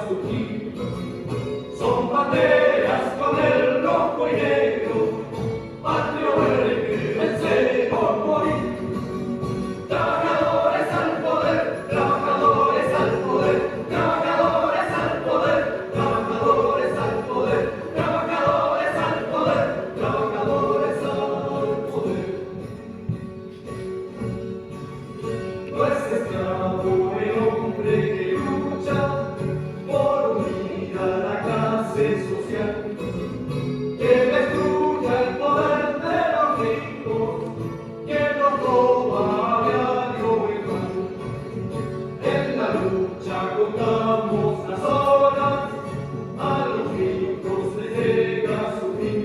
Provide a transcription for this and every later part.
surgir. Son banderas con el rojo y negro, patrio verde, vencer o morir. Trabajadores al poder, trabajadores al poder, trabajadores al poder, trabajadores al poder, trabajadores al poder, trabajadores al poder. No es esclavo el hombre que lucha por unir a la clase social, que destruya el poder de los ricos, que nos roba a diario el pan. En la lucha contamos las horas, a los ricos les llega su fin,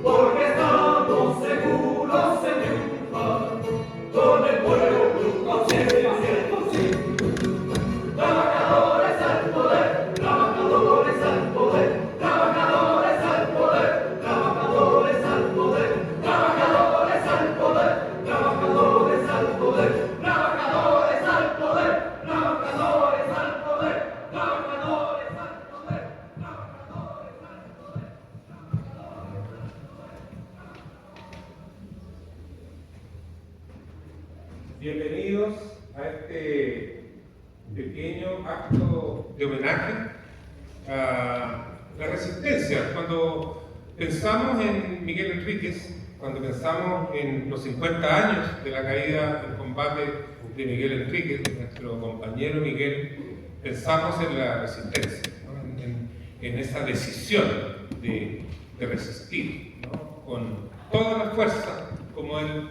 porque estamos seguros en triunfar con el pueblo consciente haciendo sí. Trabajadores al poder, trabajadores al poder, trabajadores al poder, trabajadores al poder, trabajadores al poder, trabajadores al poder, trabajadores al poder, trabajadores al poder, trabajadores al poder, trabajadores al poder. Bienvenidos a este pequeño acto de homenaje a la resistencia. Cuando pensamos en Miguel Enríquez, cuando pensamos en los 50 años de la caída del combate de Miguel Enríquez, nuestro compañero Miguel, pensamos en la resistencia, ¿no? en esa decisión de resistir, ¿no? Con toda la fuerza, como él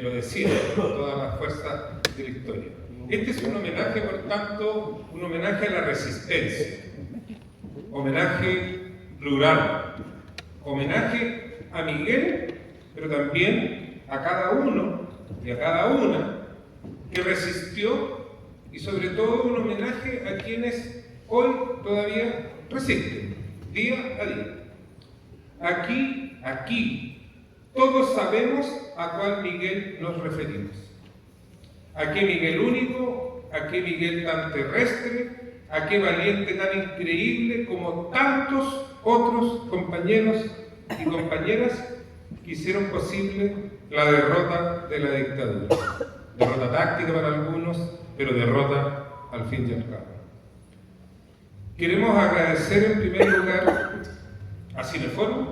lo decía, con toda la fuerza de la historia. Este es un homenaje, por tanto, un homenaje a la resistencia, homenaje plural, homenaje a Miguel, pero también a cada uno y a cada una que resistió, y sobre todo un homenaje a quienes hoy todavía resisten, día a día. Aquí, todos sabemos a cuál Miguel nos referimos. ¿A qué Miguel único? ¿A qué Miguel tan terrestre? ¿A qué valiente tan increíble como tantos otros compañeros y compañeras que hicieron posible la derrota de la dictadura? Derrota táctica para algunos, pero derrota al fin y al cabo. Queremos agradecer en primer lugar a Cineforum,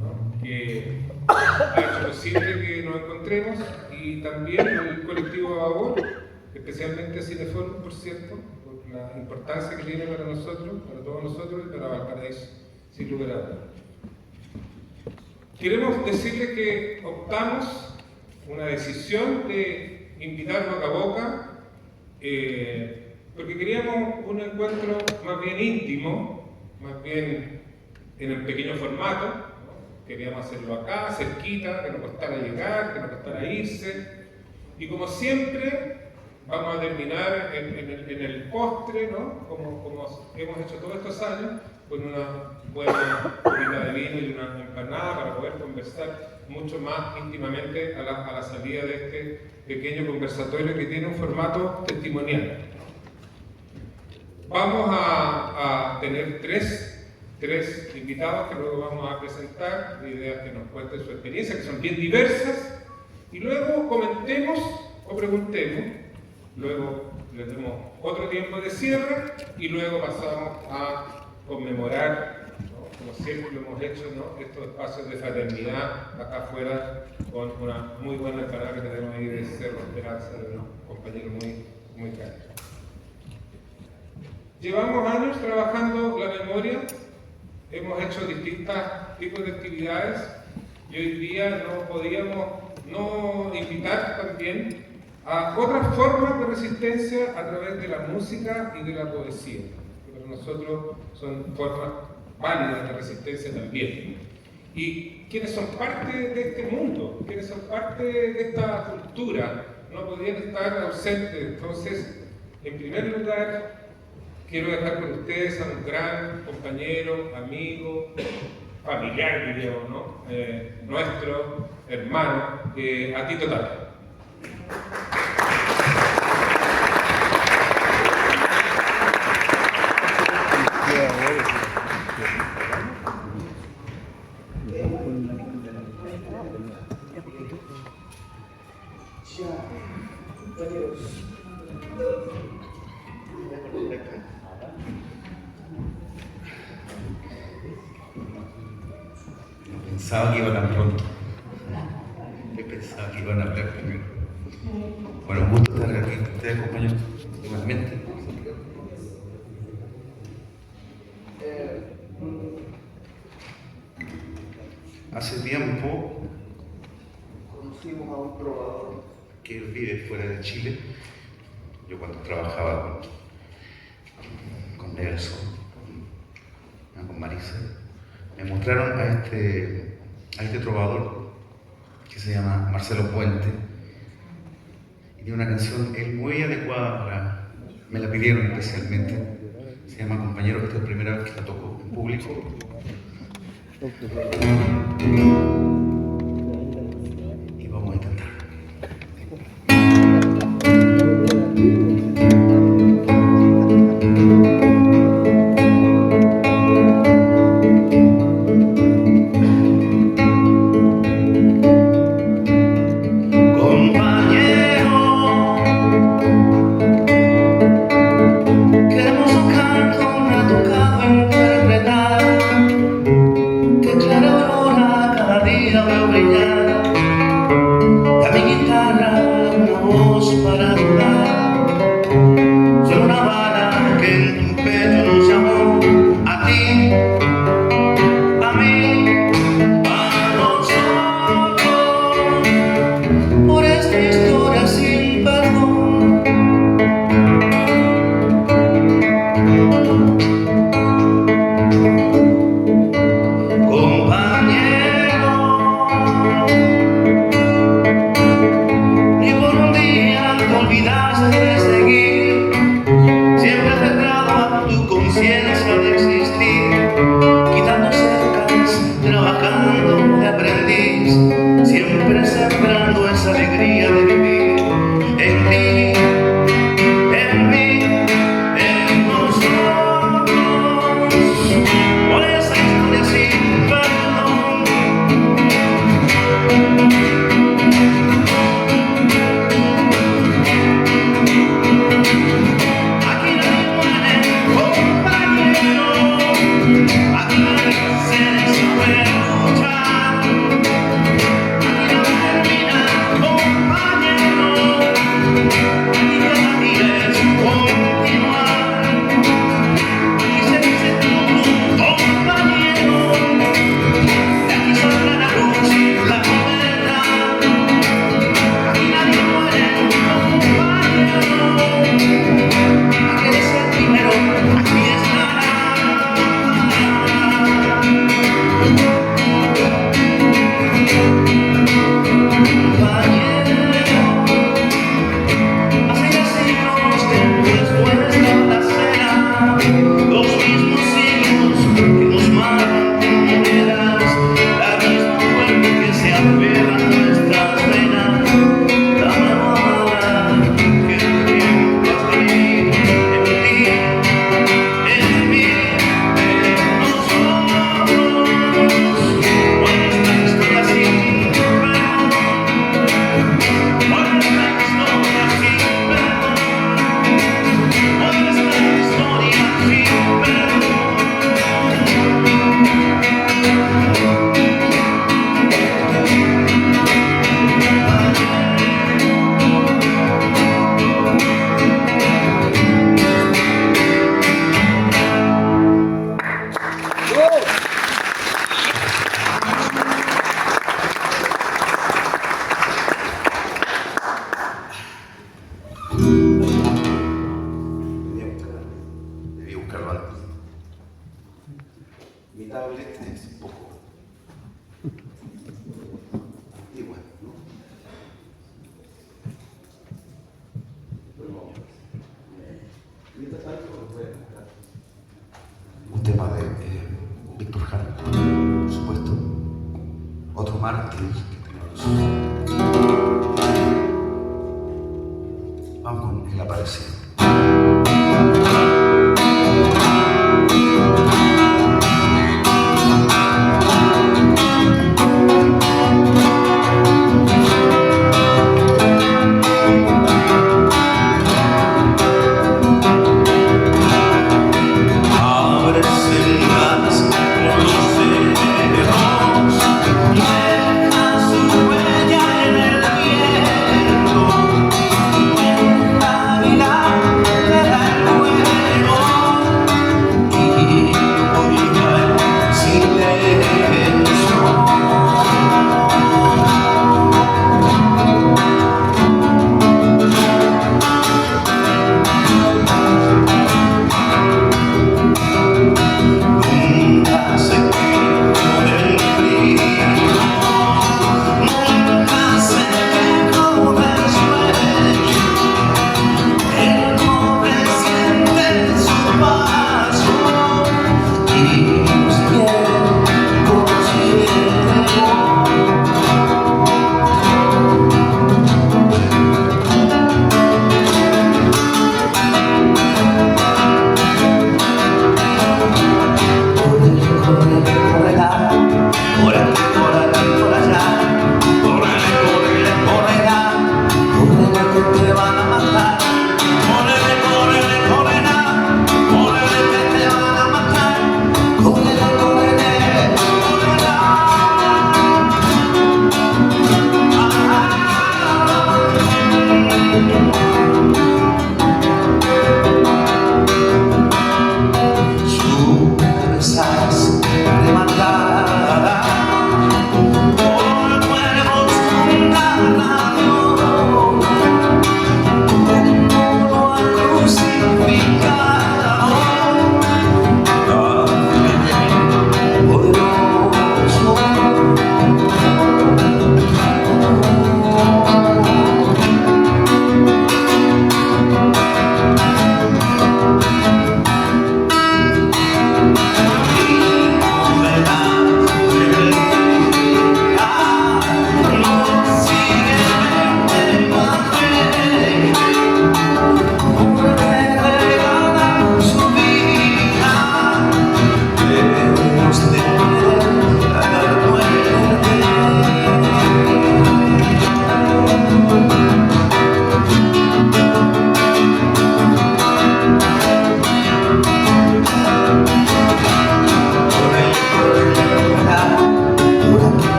¿no? Que ha hecho posible que nos encontremos, y también el colectivo Babor, especialmente Cineforum, por cierto, por la importancia que tiene para nosotros, para todos nosotros y para Valparaíso, sin lugar a dudas. Queremos decirle que optamos una decisión de invitar boca a boca, porque queríamos un encuentro más bien íntimo, más bien en el pequeño formato, ¿no? Queríamos hacerlo acá, cerquita, que no costara llegar, que no costara irse. Y como siempre, vamos a terminar en el postre, ¿no? Como hemos hecho todos estos años, con una buena copita de vino y una empanada para poder conversar mucho más íntimamente a la salida de este pequeño conversatorio que tiene un formato testimonial. Vamos a tener tres invitados que luego vamos a presentar, la idea es que nos cuenten su experiencia, que son bien diversas, y luego comentemos o preguntemos, luego les demos otro tiempo de cierre y luego pasamos a conmemorar, ¿no? Como siempre lo hemos hecho, ¿no? Estos espacios de fraternidad acá afuera con una muy buena empanada que tenemos ahí de Cerro Esperanza, de unos compañeros muy caros. Llevamos años trabajando la memoria, hemos hecho distintos tipos de actividades y hoy día no podíamos no invitar también a otras formas de resistencia a través de la música y de la poesía, que para nosotros son formas válidas de resistencia también. Y quienes son parte de este mundo, quienes son parte de esta cultura, no podían estar ausentes. Entonces, en primer lugar, quiero dejar con ustedes a un gran compañero, amigo, familiar, diríamos, ¿no? Nuestro hermano, a Tito Tapia. pensaba que iba tan pronto. Yo pensaba que iban a hablar primero. Bueno, un gusto estar aquí con ustedes, compañeros, igualmente. Hace tiempo conocimos a un trovador que vive fuera de Chile. Yo cuando trabajaba con Nelson, con Marisa, me mostraron a este trovador que se llama Marcelo Puente y tiene una canción muy adecuada para, me la pidieron especialmente, se llama Compañero. Esta es la primera vez que la toco en público. Y vamos a intentar. Un tema de Víctor Jara, por supuesto. Otro mártir que tenemos. Vamos con El Aparecido.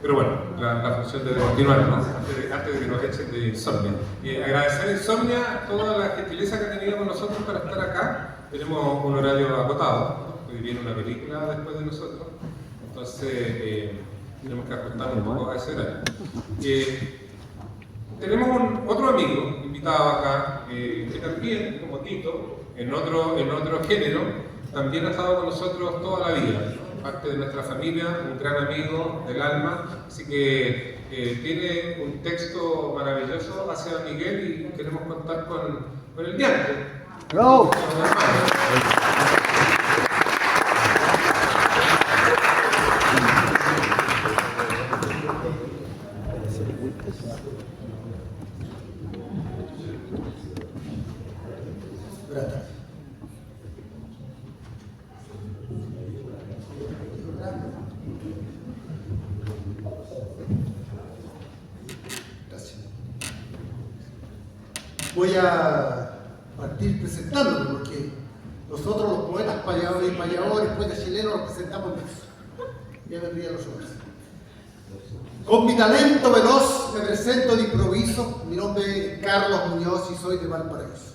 Pero bueno, la función debe continuar, ¿no? Antes de que nos echen de Insomnia. Agradecer a Insomnia toda la gentileza que ha tenido con nosotros para estar acá. Tenemos un horario agotado, ¿no? Hoy viene una película después de nosotros, entonces tenemos que ajustar un poco a ese horario. Tenemos otro amigo invitado acá, que también, como Tito, en otro género, también ha estado con nosotros toda la vida, ¿no? Parte de nuestra familia, un gran amigo del alma, así que tiene un texto maravilloso hacia Miguel y queremos contar con el diante. ¡Bravo! Voy a partir presentándome porque nosotros los poetas payadores y payadores, poetas chilenos, los presentamos en eso. Ya vendrían los hombres. Con mi talento veloz me presento de improviso. Mi nombre es Carlos Muñoz y soy de Valparaíso.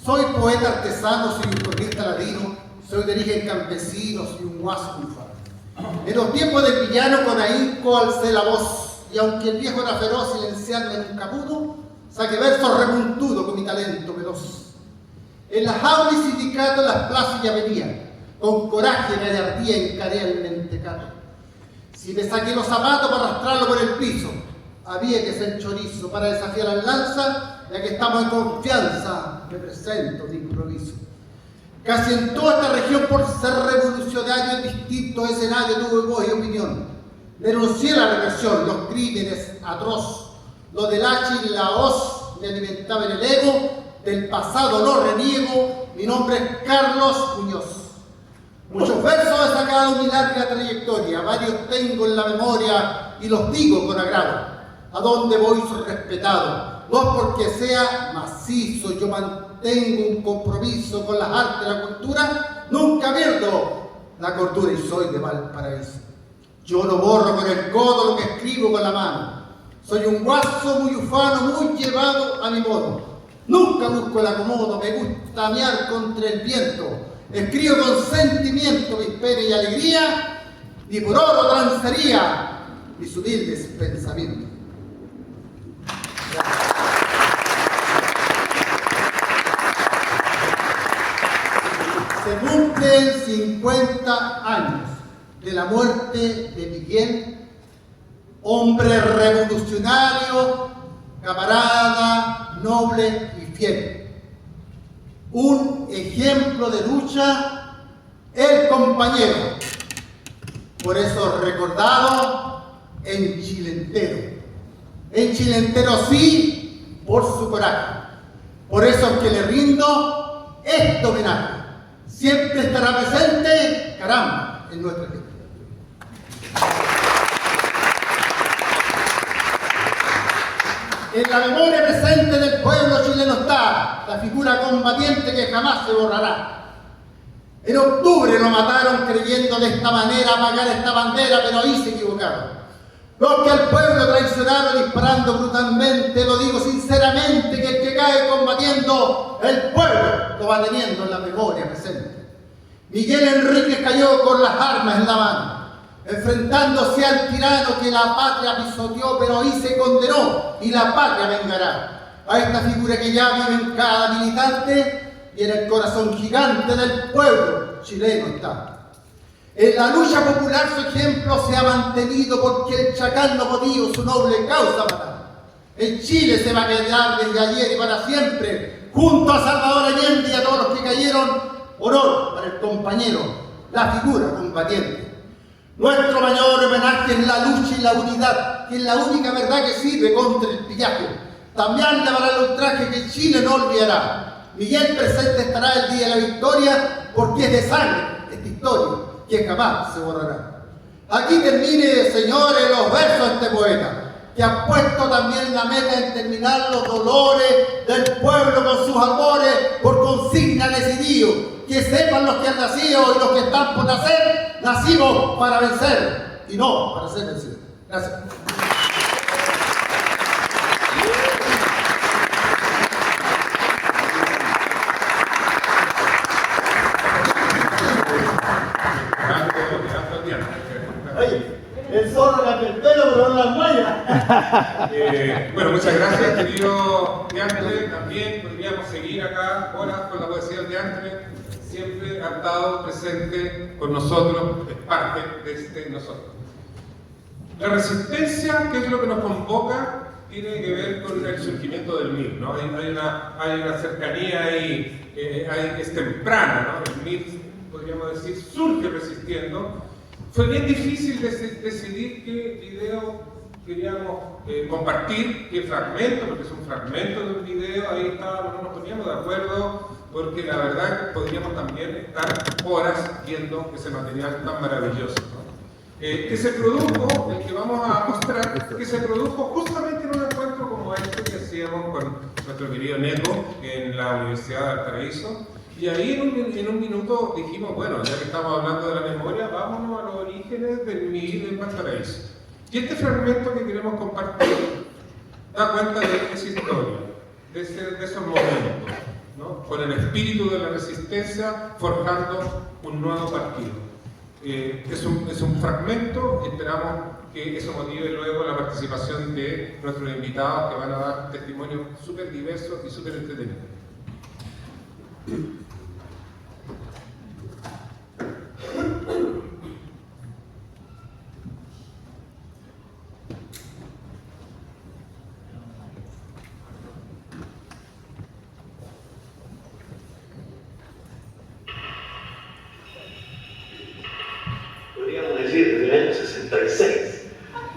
Soy poeta artesano, soy un cronista ladino, soy de origen campesino, soy un guaso bufano. En los tiempos del villano con ahínco alcé la voz, y aunque el viejo era feroz silenciarme nunca pudo, saqué versos repuntudos con mi talento veloz. En las aulas y sindicatos, en las plazas ya venía, con coraje gallardía encaré al mentecato. Si me saqué los zapatos para arrastrarlo por el piso, había que ser chorizo para desafiar al lanza, ya que estamos en confianza, me presento de improviso. Casi en toda esta región, por ser revolucionario en distintos escenarios, tuve voz y opinión. Denuncié la represión, los crímenes atroz, lo del H y la hoz me alimentaban el ego, del pasado no reniego, mi nombre es Carlos Muñoz. Muchos versos he sacado en mi larga trayectoria, varios tengo en la memoria y los digo con agrado. A donde voy soy respetado, no es porque sea macizo, yo mantengo un compromiso con las artes y la cultura, nunca pierdo la cordura y soy de Valparaíso. Yo no borro con el codo lo que escribo con la mano. Soy un guaso muy ufano, muy llevado a mi modo. Nunca busco el acomodo, me gusta mear contra el viento. Escribo con sentimiento mis penas y alegría, y por oro transaría mis humildes pensamientos. Se cumplen 50 años de la muerte de Miguel, hombre revolucionario, camarada, noble y fiel. Un ejemplo de lucha, el compañero, por eso recordado en Chile entero. En Chile entero sí, por su coraje. Por eso es que le rindo este homenaje. Siempre estará presente, caramba, en nuestra vida. En la memoria presente del pueblo chileno está la figura combatiente que jamás se borrará. En octubre lo mataron creyendo de esta manera apagar esta bandera, pero ahí se equivocaron. Los que al pueblo traicionaron disparando brutalmente, lo digo sinceramente, que el que cae combatiendo, el pueblo lo va teniendo en la memoria presente. Miguel Enríquez cayó con las armas en la mano, enfrentándose al tirano que la patria pisoteó, pero ahí se condenó y la patria vengará. A esta figura que ya vive en cada militante y en el corazón gigante del pueblo chileno está. En la lucha popular su ejemplo se ha mantenido porque el chacal no podía su noble causa matar. En Chile se va a quedar desde ayer y para siempre, junto a Salvador Allende y a todos los que cayeron, honor para el compañero, la figura combatiente. Nuestro mayor homenaje es la lucha y la unidad, que es la única verdad que sirve contra el pillaje. También le dará el ultraje que Chile no olvidará. Miguel presente estará el día de la victoria porque es de sangre esta historia que jamás se borrará. Aquí termine, señores, los versos de este poeta, que ha puesto también la meta en terminar los dolores del pueblo con sus albores por consigna decidido. Que sepan los que han nacido y los que están por nacer, nacimos para vencer y no para ser vencidos. Gracias. Oye, el zorro cambia el pelo, pero no las mallas. Bueno, muchas gracias, querido Diantre. También podríamos seguir acá horas con la poesía de Diantre. Siempre ha estado presente con nosotros, es parte de nosotros. La resistencia, que es lo que nos convoca, tiene que ver con el surgimiento del MIR, ¿no? Hay una cercanía ahí, es temprana, ¿no? El MIR, podríamos decir, surge resistiendo. Fue bien difícil decidir qué video queríamos compartir, qué fragmento, porque es un fragmento de un video, ahí estábamos, no nos poníamos de acuerdo, porque la verdad es que podríamos también estar horas viendo ese material tan maravilloso, ¿no? Que se produjo, el que vamos a mostrar, que se produjo justamente en un encuentro como este que hacíamos con nuestro querido Neco en la Universidad de Valparaíso. Y ahí en un minuto dijimos, bueno, ya que estamos hablando de la memoria, vámonos a los orígenes del MIR en Valparaíso. Y este fragmento que queremos compartir da cuenta de esa historia, de esos momentos, ¿no? Con el espíritu de la resistencia, forjando un nuevo partido. Es un fragmento, esperamos que eso motive luego la participación de nuestros invitados que van a dar testimonios súper diversos y súper entretenidos. Podríamos decir desde el año 66.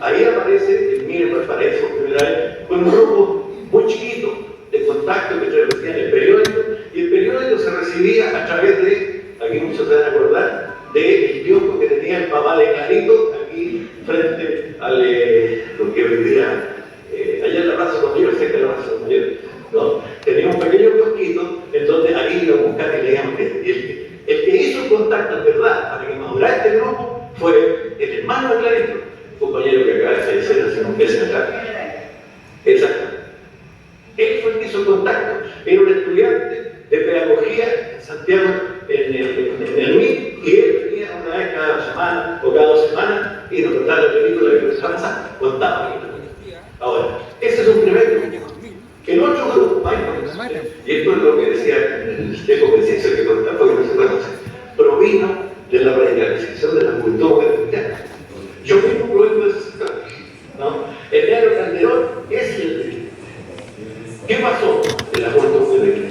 Ahí aparece el MIR Valparaíso Federal con un grupo muy chiquito de contacto que transmitían el periódico, y el periódico se recibía a través de, aquí muchos se van a acordar, del kiosco que tenía el papá de Clarito, aquí frente al lo que hoy día, allá en la Plaza Mayor, cerca de la Plaza Mayor, ¿no? Tenía un pequeño kiosquito en donde ahí iba a buscar y leíamos. El que hizo el contacto en verdad para que madurara este grupo fue el hermano de Clarito, compañero que acaba de fallecer hace unos meses atrás. Exacto. Él fue el que hizo el contacto. Era un estudiante de pedagogía en Santiago, en el MIR, y él venía una vez cada semana o cada 2 semanas y nos contaba la película que nos pasaba, contaba. Ahora, ese es un primer grupo. El otro grupo, más importante, y esto es lo que decía el Teco Preciso, que contaba porque no se conoce, provino de la radicalización de la juventud cristiana. Yo mismo provengo de ese sector, ¿no? El negro Calderón es el. ¿Qué pasó en la juventud cristiana?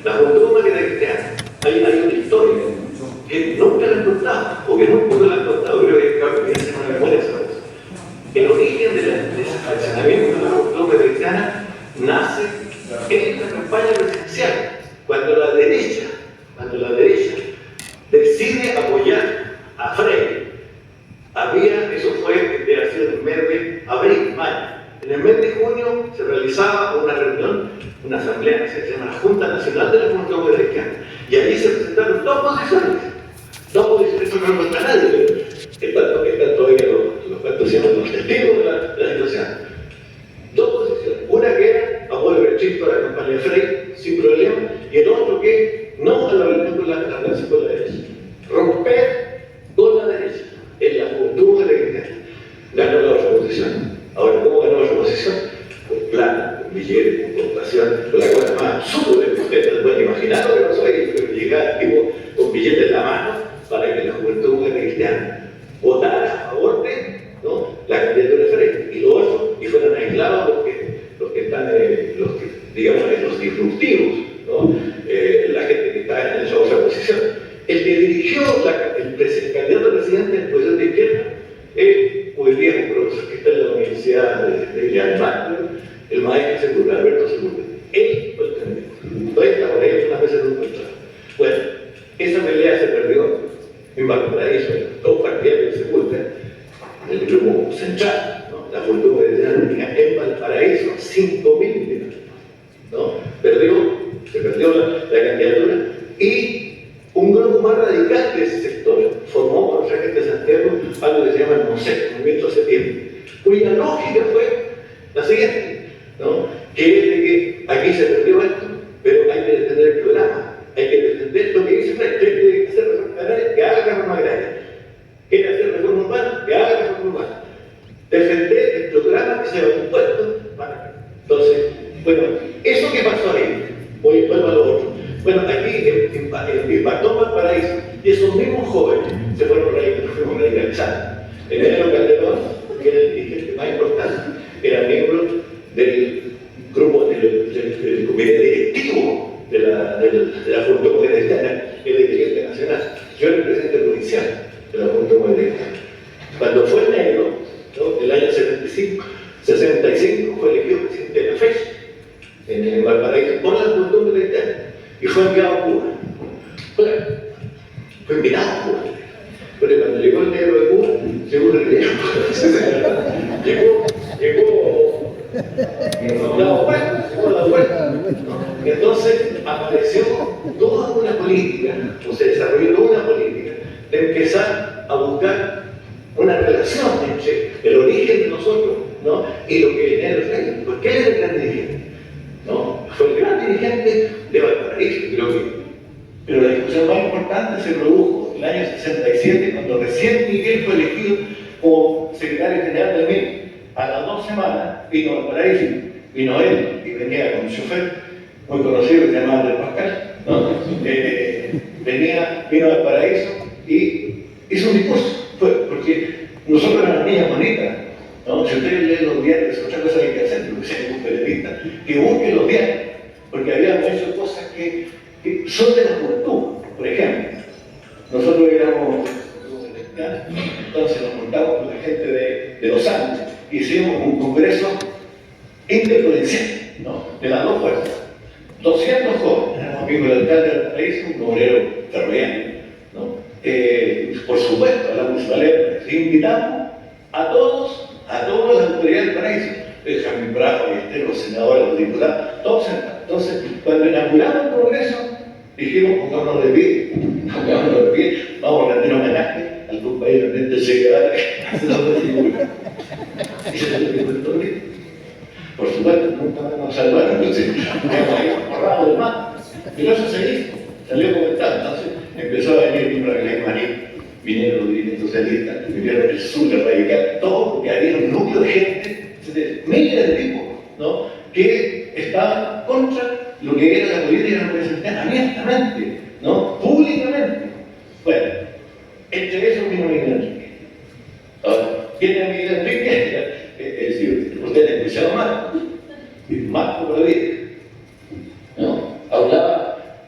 La juventud cristiana, hay una historia que nunca la han contado, o que nunca la han contado, creo que cabe que hacen una memoria sobre eso. El origen de ese fraccionamiento de la juventud cristiana nace en la campaña presidencial, cuando la derecha decide apoyar a Frei. Eso fue de hace el mes de abril, mayo. En el mes de junio se realizaba una reunión, una asamblea, se llama la Junta Nacional de la Juventud Cristiana, y allí se presentaron dos posiciones, eso no lo cuenta nadie, están todavía los testigos de la situación. Dos posiciones, una que era apoyo restricto a la campaña de Frei, sin problema, y el otro que no a la relación con la derecha. Romper con la derecha en la juventud cristiana. Ganó la otra posición. Ahora, ¿cómo ganó la otra posición? Con plata, con billetes, con computación, con la cosa más absurda que ustedes pueden imaginar lo que pasó ahí, llegar tipo con billetes en la mano para que la juventud cristiana votara a favor de, ¿no?, la candidatura de Frei, y lo otro, y fueron aislados los que están, digamos, los disruptivos, ¿no? La gente que está en esa otra posición. El que dirigió el candidato a presidente en posición de izquierda es muy viejo, profesor que está en la Universidad de Alemania, el maestro Segura, Alberto Segura. Él fue el candidato. Todavía está por ahí, una vez en un encontrado. Bueno, esa pelea se perdió en Valparaíso, dos partidarios de Segura, el grupo central, ¿no? La juventud cristiana en Valparaíso, 5.000 militantes, ¿no? Se perdió la candidatura, y un grupo más radical de ese sector formó por los agentes de Santiago algo que se llama el MOSEC, Movimiento de Septiembre. cuya lógica fue la siguiente, ¿no? Que es de que aquí se perdió esto, pero hay que defender el programa, hay que defender lo que dice Frey, que hacer reforma agraria, que haga reforma agraria, quiere hacer reforma urbana, que haga reforma urbana, defender el programa que se ha impuesto para. Entonces, bueno, eso que pasó ahí, voy a lo otro. Bueno, aquí impactó Valparaíso y esos mismos jóvenes se fueron radicalizando. El Enero Calderón, que era el dirigente más importante, era miembro del grupo del comité directivo de la Junta Comunitaria, el dirigente nacional. Yo era el presidente provincial de la Junta Comunitaria. Cuando fue el negro, ¿no? El año 65 fue elegido presidente de la FES en Valparaíso por la Junta Comunitaria y fue enviado a Cuba. Fue invitado a Cuba. Pero cuando llegó el negro de Cuba, llegó el negro. Llegó la vuelta. Y entonces apareció toda una política, o se desarrolló toda una política de empezar a buscar una relación entre el origen de nosotros, ¿no? Y lo que el negro traía. Porque él era el gran dirigente, ¿no? Fue el gran dirigente de Valparaíso, creo que. Pero la discusión más importante se produjo en el año 67, cuando recién Miguel fue elegido como secretario general del MIN. A las 2 semanas vino a Valparaíso, vino él y venía con un chofer muy conocido que se llamaba Andrés Pascal, ¿no? Vino a Valparaíso y hizo un discurso. Porque nosotros éramos niñas bonitas, ¿no? Si ustedes leen los diarios, es otra cosa que hay que hacer, lo que sea un periodista, que busquen los diarios, porque habíamos hecho cosas que son de la juventud. Por ejemplo, nosotros éramos entonces nos juntamos con la gente de Los Andes, hicimos un congreso interprovincial, ¿no? De las dos fuerzas. 200 jóvenes, éramos amigos del alcalde del país, un obrero ferroviario, ¿no? Por supuesto, a la municipalidad, invitamos a todas las autoridades del paraíso, Jamín Bravo, los senadores, los diputados, todos sentados. Entonces, cuando inauguramos el congreso, dijimos, pongámonos de pie, vamos a rendir homenaje al compañero Ernesto Che Guevara, que hace la figura. Y se le dio el torneo. Por supuesto, nunca nos salvaron, entonces, habíamos borrado del mapa. Pero eso se hizo, salió comentado. Entonces, empezó a venir Nimra Galay Marín, vinieron los dirigentes socialistas, vinieron el sur, el radical, todo, porque había un núcleo de gente, de miles de tipos, ¿no? Que estaban contra lo que era la política representada abiertamente, ¿no? Públicamente. Bueno, entre esos vino Miguel Enrique. Ahora, ¿quién es Miguel Enrique? Es decir, ustedes han escuchado Marco por la vida, ¿no? Hablaba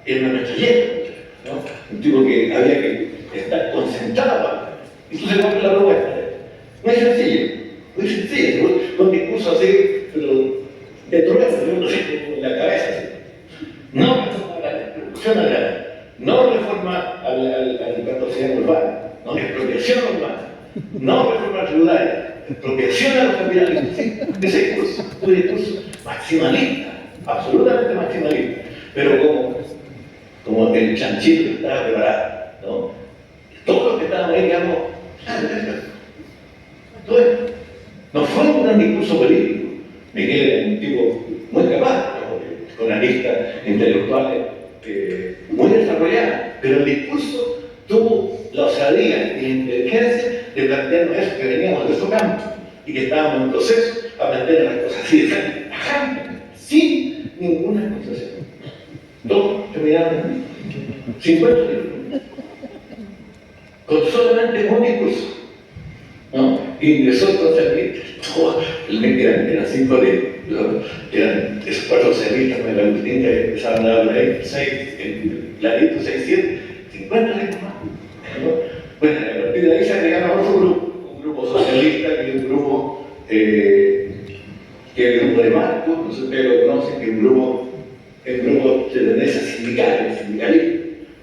en una metralleta, ¿no? Un tipo que había que estar concentrado. Y tú se compra la propuesta. Muy sencillo, con un discurso así, pero de trueno, yo no sé, en la cabeza. Así. No reforma agraria, producción agraria, no reforma al campesino urbano, no expropiación urbana, no reforma tributaria, expropiación a los capitalistas. ¿Sí? Ese discurso, un discurso maximalista, absolutamente maximalista, pero como el chanchito que estaba preparado, ¿no? Todos los que estábamos ahí, digamos, todo esto. No fue un gran discurso político. Miguel era un tipo muy capaz, ¿no? Con aristas intelectuales muy desarrolladas, pero el discurso tuvo la osadía y la inteligencia de plantearnos eso, que veníamos de su campo y que estábamos en proceso a plantear las cosas así de frente, sin ninguna concesión. Todos terminaron en 50 minutos, con solamente un discurso, ¿no? Ingresó entonces el MIT eran 5 de eran esos 4 ceristas de la Agustín que empezaron a dar por ahí, 6, clarito, 6, 7, 50 de más, ¿no? Bueno, a partir de ahí se agregaron a otro grupo, un grupo socialista, que es un grupo de Marcos, no sé si ustedes lo conocen, que es un grupo de tendencia sindicalismo,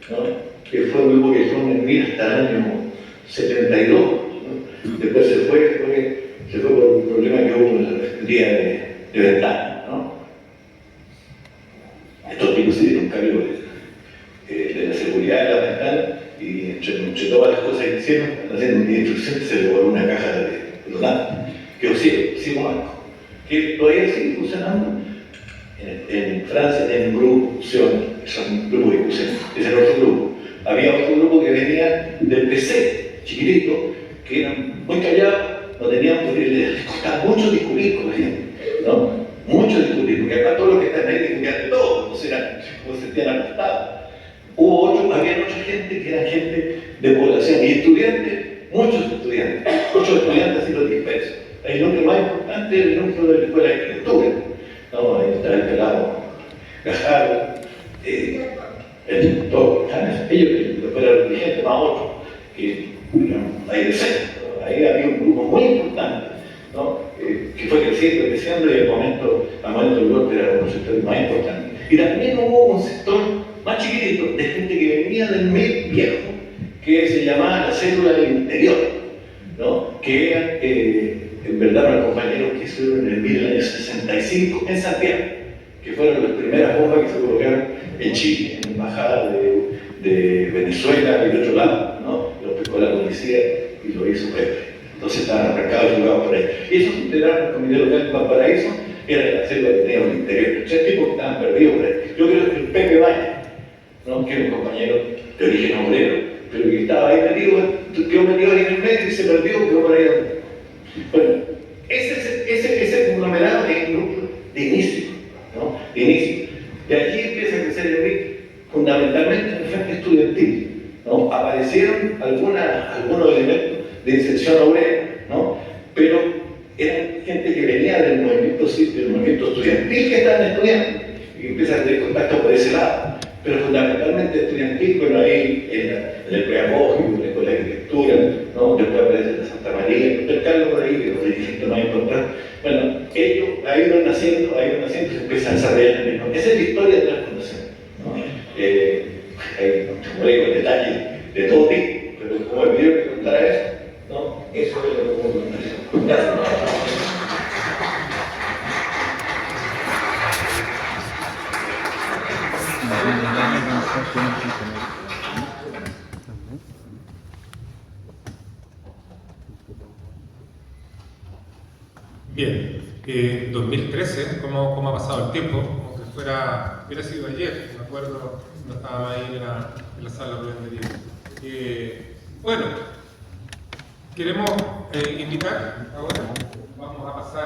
¿no? Que fue un grupo que estuvo en MIR hasta el año 72, ¿no? Después se fue por un problema que hubo en el día de ventana, ¿no? Estos tipos se dieron cargo de la seguridad de la ventana y entre todas las cosas que hicieron, haciendo una instrucción, se le voló una caja de flotante, quedó ciego. Simonco, que todavía sigue funcionando. En Francia tienen un grupo, son grupos de discusión, ese era otro grupo. Había otro grupo que venía del PC, chiquitito, que eran muy callados, no tenían poder, les costaba mucho discutir con la gente, ¿no? Mucho discutir, porque acá todos los que están ahí discutían de todo, no se sentían acostados. Había mucha gente que era gente de población y estudiantes, muchos estudiantes así los dispersos. El núcleo más importante es el núcleo de la escuela de arquitectura. No, ahí está el pelado Gajardo, el director, ellos, después era el dirigente, más otro, que ahí de centro. Ahí había un grupo muy importante, ¿no? Que fue creciendo y el momento del golpe era uno de los sectores más importantes. Y también hubo un sector más chiquitito de gente que venía del medio viejo, que se llamaba la célula del interior, ¿no? Que eran, en verdad, los compañeros que estuvieron en el año 65 en Santiago, que fueron las primeras bombas que se colocaron en Chile, en la embajada de Venezuela y de otro lado, ¿no? Lo pescó la policía y lo hizo Pepe. Entonces estaban arrancados y jugados por ahí. Y esos se enteraron el comité local de Valparaíso, que era la célula que tenía en el interior. Tres tipos que estaban perdidos por ahí. Yo creo que el Pepe Valle, ¿no? Que era un compañero de origen obrero, pero que estaba ahí metido, quedó metido ahí en el medio y se perdió, quedó por ahí. Bueno, ese conglomerado es un grupo de inicio, ¿no? De inicio. De allí empieza a crecer el MIC, fundamentalmente en el frente estudiantil, ¿no? Aparecieron algunos elementos de inserción obrera, ¿no? Pero eran gente que venía del movimiento estudiantil que estaban estudiando y que empiezan a tener contacto por ese lado. Pero fundamentalmente estudiantil, bueno, ahí en el pedagógico, en la escuela de arquitectura, ¿no? Después aparece la Santa María, el Carlos por ahí, que es los dirigentes más importantes. Bueno, ellos ahí van naciendo, se empiezan a desarrollar el mismo. Esa es la historia de la fundación, ¿no? Hay con detalles de todo tipo, pero como me pidieron que contara eso, ¿no? Eso es lo que puedo contar. Gracias. Bien, 2013, ¿cómo ha pasado el tiempo? Como que hubiera sido ayer, me acuerdo cuando estábamos ahí en la sala de libros. Bueno, queremos invitar ahora, vamos a pasar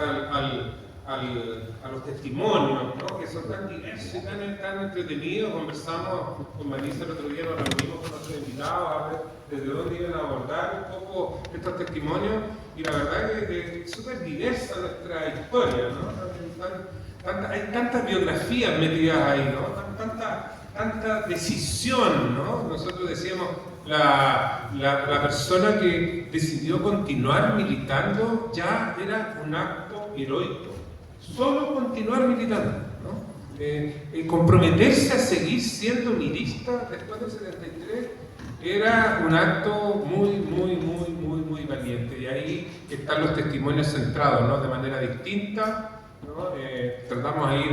a los testimonios, ¿no? Que son tan diversos y tan entretenidos. Conversamos con Marisa el otro día, nos reunimos con nuestros invitados a ver desde dónde iban a abordar un poco estos testimonios, y la verdad que es súper diversa nuestra historia, ¿no? Hay tantas biografías metidas ahí, ¿no? Tanta decisión, ¿no? Nosotros decíamos, la persona que decidió continuar militando ya era un acto heroico. Solo continuar militando, ¿no? Comprometerse a seguir siendo milista después del 73 era un acto muy valiente. Y ahí están los testimonios centrados, ¿no? De manera distinta, ¿no? Tratamos ahí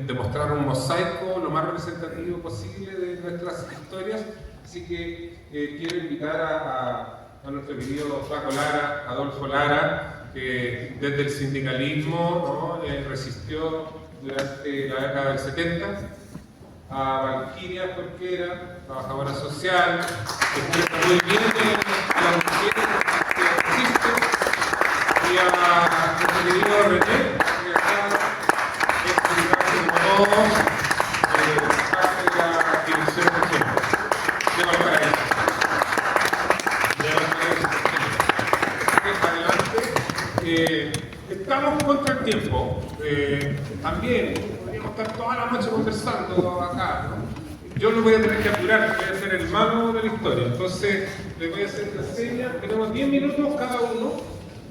de mostrar un mosaico lo más representativo posible de nuestras historias. Así que quiero invitar a nuestro querido Flaco Lara, Adolfo Lara, que desde el sindicalismo, ¿no? Resistió durante la década del 70, a Valquiria Jorquera, trabajadora social, que expresa muy bien a las mujeres que existen, y a nuestro querido René, que acá es como todos, parte de la dirección de Valparaíso. Estamos contra el tiempo. También podríamos estar toda la noche conversando acá, ¿no? Yo lo voy a tener que apurar, voy a ser el mago de la historia. Entonces, les voy a hacer la seña. Tenemos 10 minutos cada uno.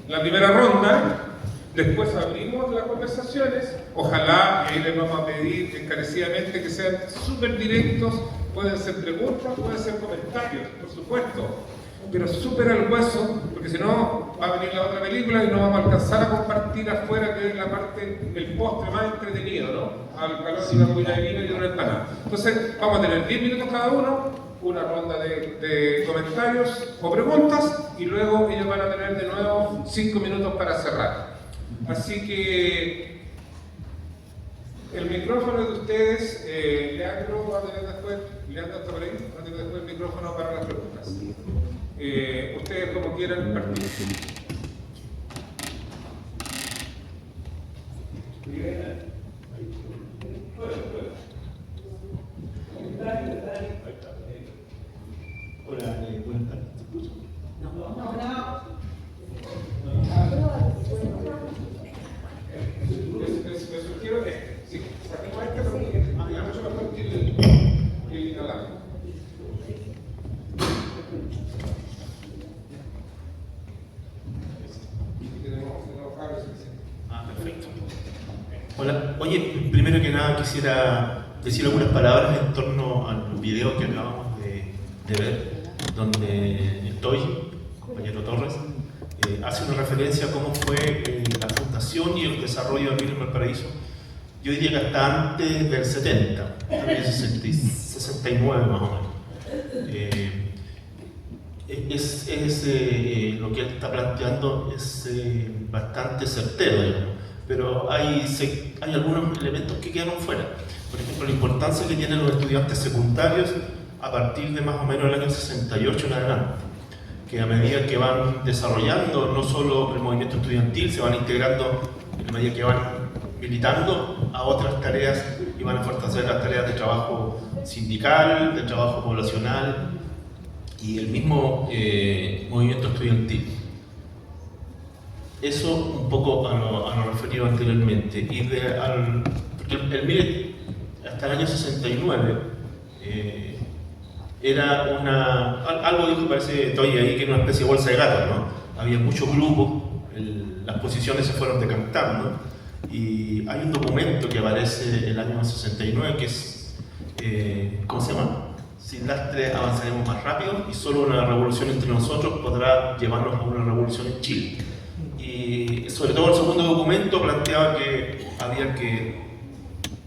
La primera ronda. Después abrimos las conversaciones. Ojalá, y ahí les vamos a pedir encarecidamente que sean súper directos. Pueden ser preguntas, pueden ser comentarios, por supuesto, pero súper al hueso, porque si no va a venir la otra película y no vamos a alcanzar a compartir afuera, que es la parte, el postre más entretenido, ¿no? Al calor de una botella de vino y una empanada. Entonces vamos a tener 10 minutos cada uno, una ronda de comentarios o preguntas, y luego ellos van a tener de nuevo 5 minutos para cerrar. Así que el micrófono de ustedes, Leandro va a tener después, Leandro está por ahí, va a tener después el micrófono para las preguntas. Ustedes como quieran partir. Hola, buenas tardes. Les sugiero que si saquemos este, porque es mucho mejor que el inalámbrico. Tenemos cables suficientes. Perfecto. Hola, oye, primero que nada quisiera decir algunas palabras en torno al video que acabamos de ver, donde el compañero Torres, hace una referencia a cómo fue la fundación y el desarrollo de Vivir en Valparaíso. Yo diría que hasta antes del 70, en 69 más o menos. Lo que él está planteando es bastante certero, digamos, pero hay algunos elementos que quedaron fuera. Por ejemplo, la importancia que tienen los estudiantes secundarios a partir de más o menos el año 68 en adelante, que a medida que van desarrollando no solo el movimiento estudiantil, se van integrando a medida que van militando a otras tareas y van a fortalecer las tareas de trabajo sindical, de trabajo poblacional y el mismo movimiento estudiantil. Eso un poco a lo referido anteriormente. Y porque el MIRE hasta el año 69 era algo dijo, parece Toy ahí, que era una especie de bolsa de gatos, ¿no? Había muchos grupos, las posiciones se fueron decantando y hay un documento que aparece el año 69 que es, ¿cómo se llama? Sin lastre avanzaremos más rápido y solo una revolución entre nosotros podrá llevarnos a una revolución en Chile. Y sobre todo el segundo documento planteaba que había que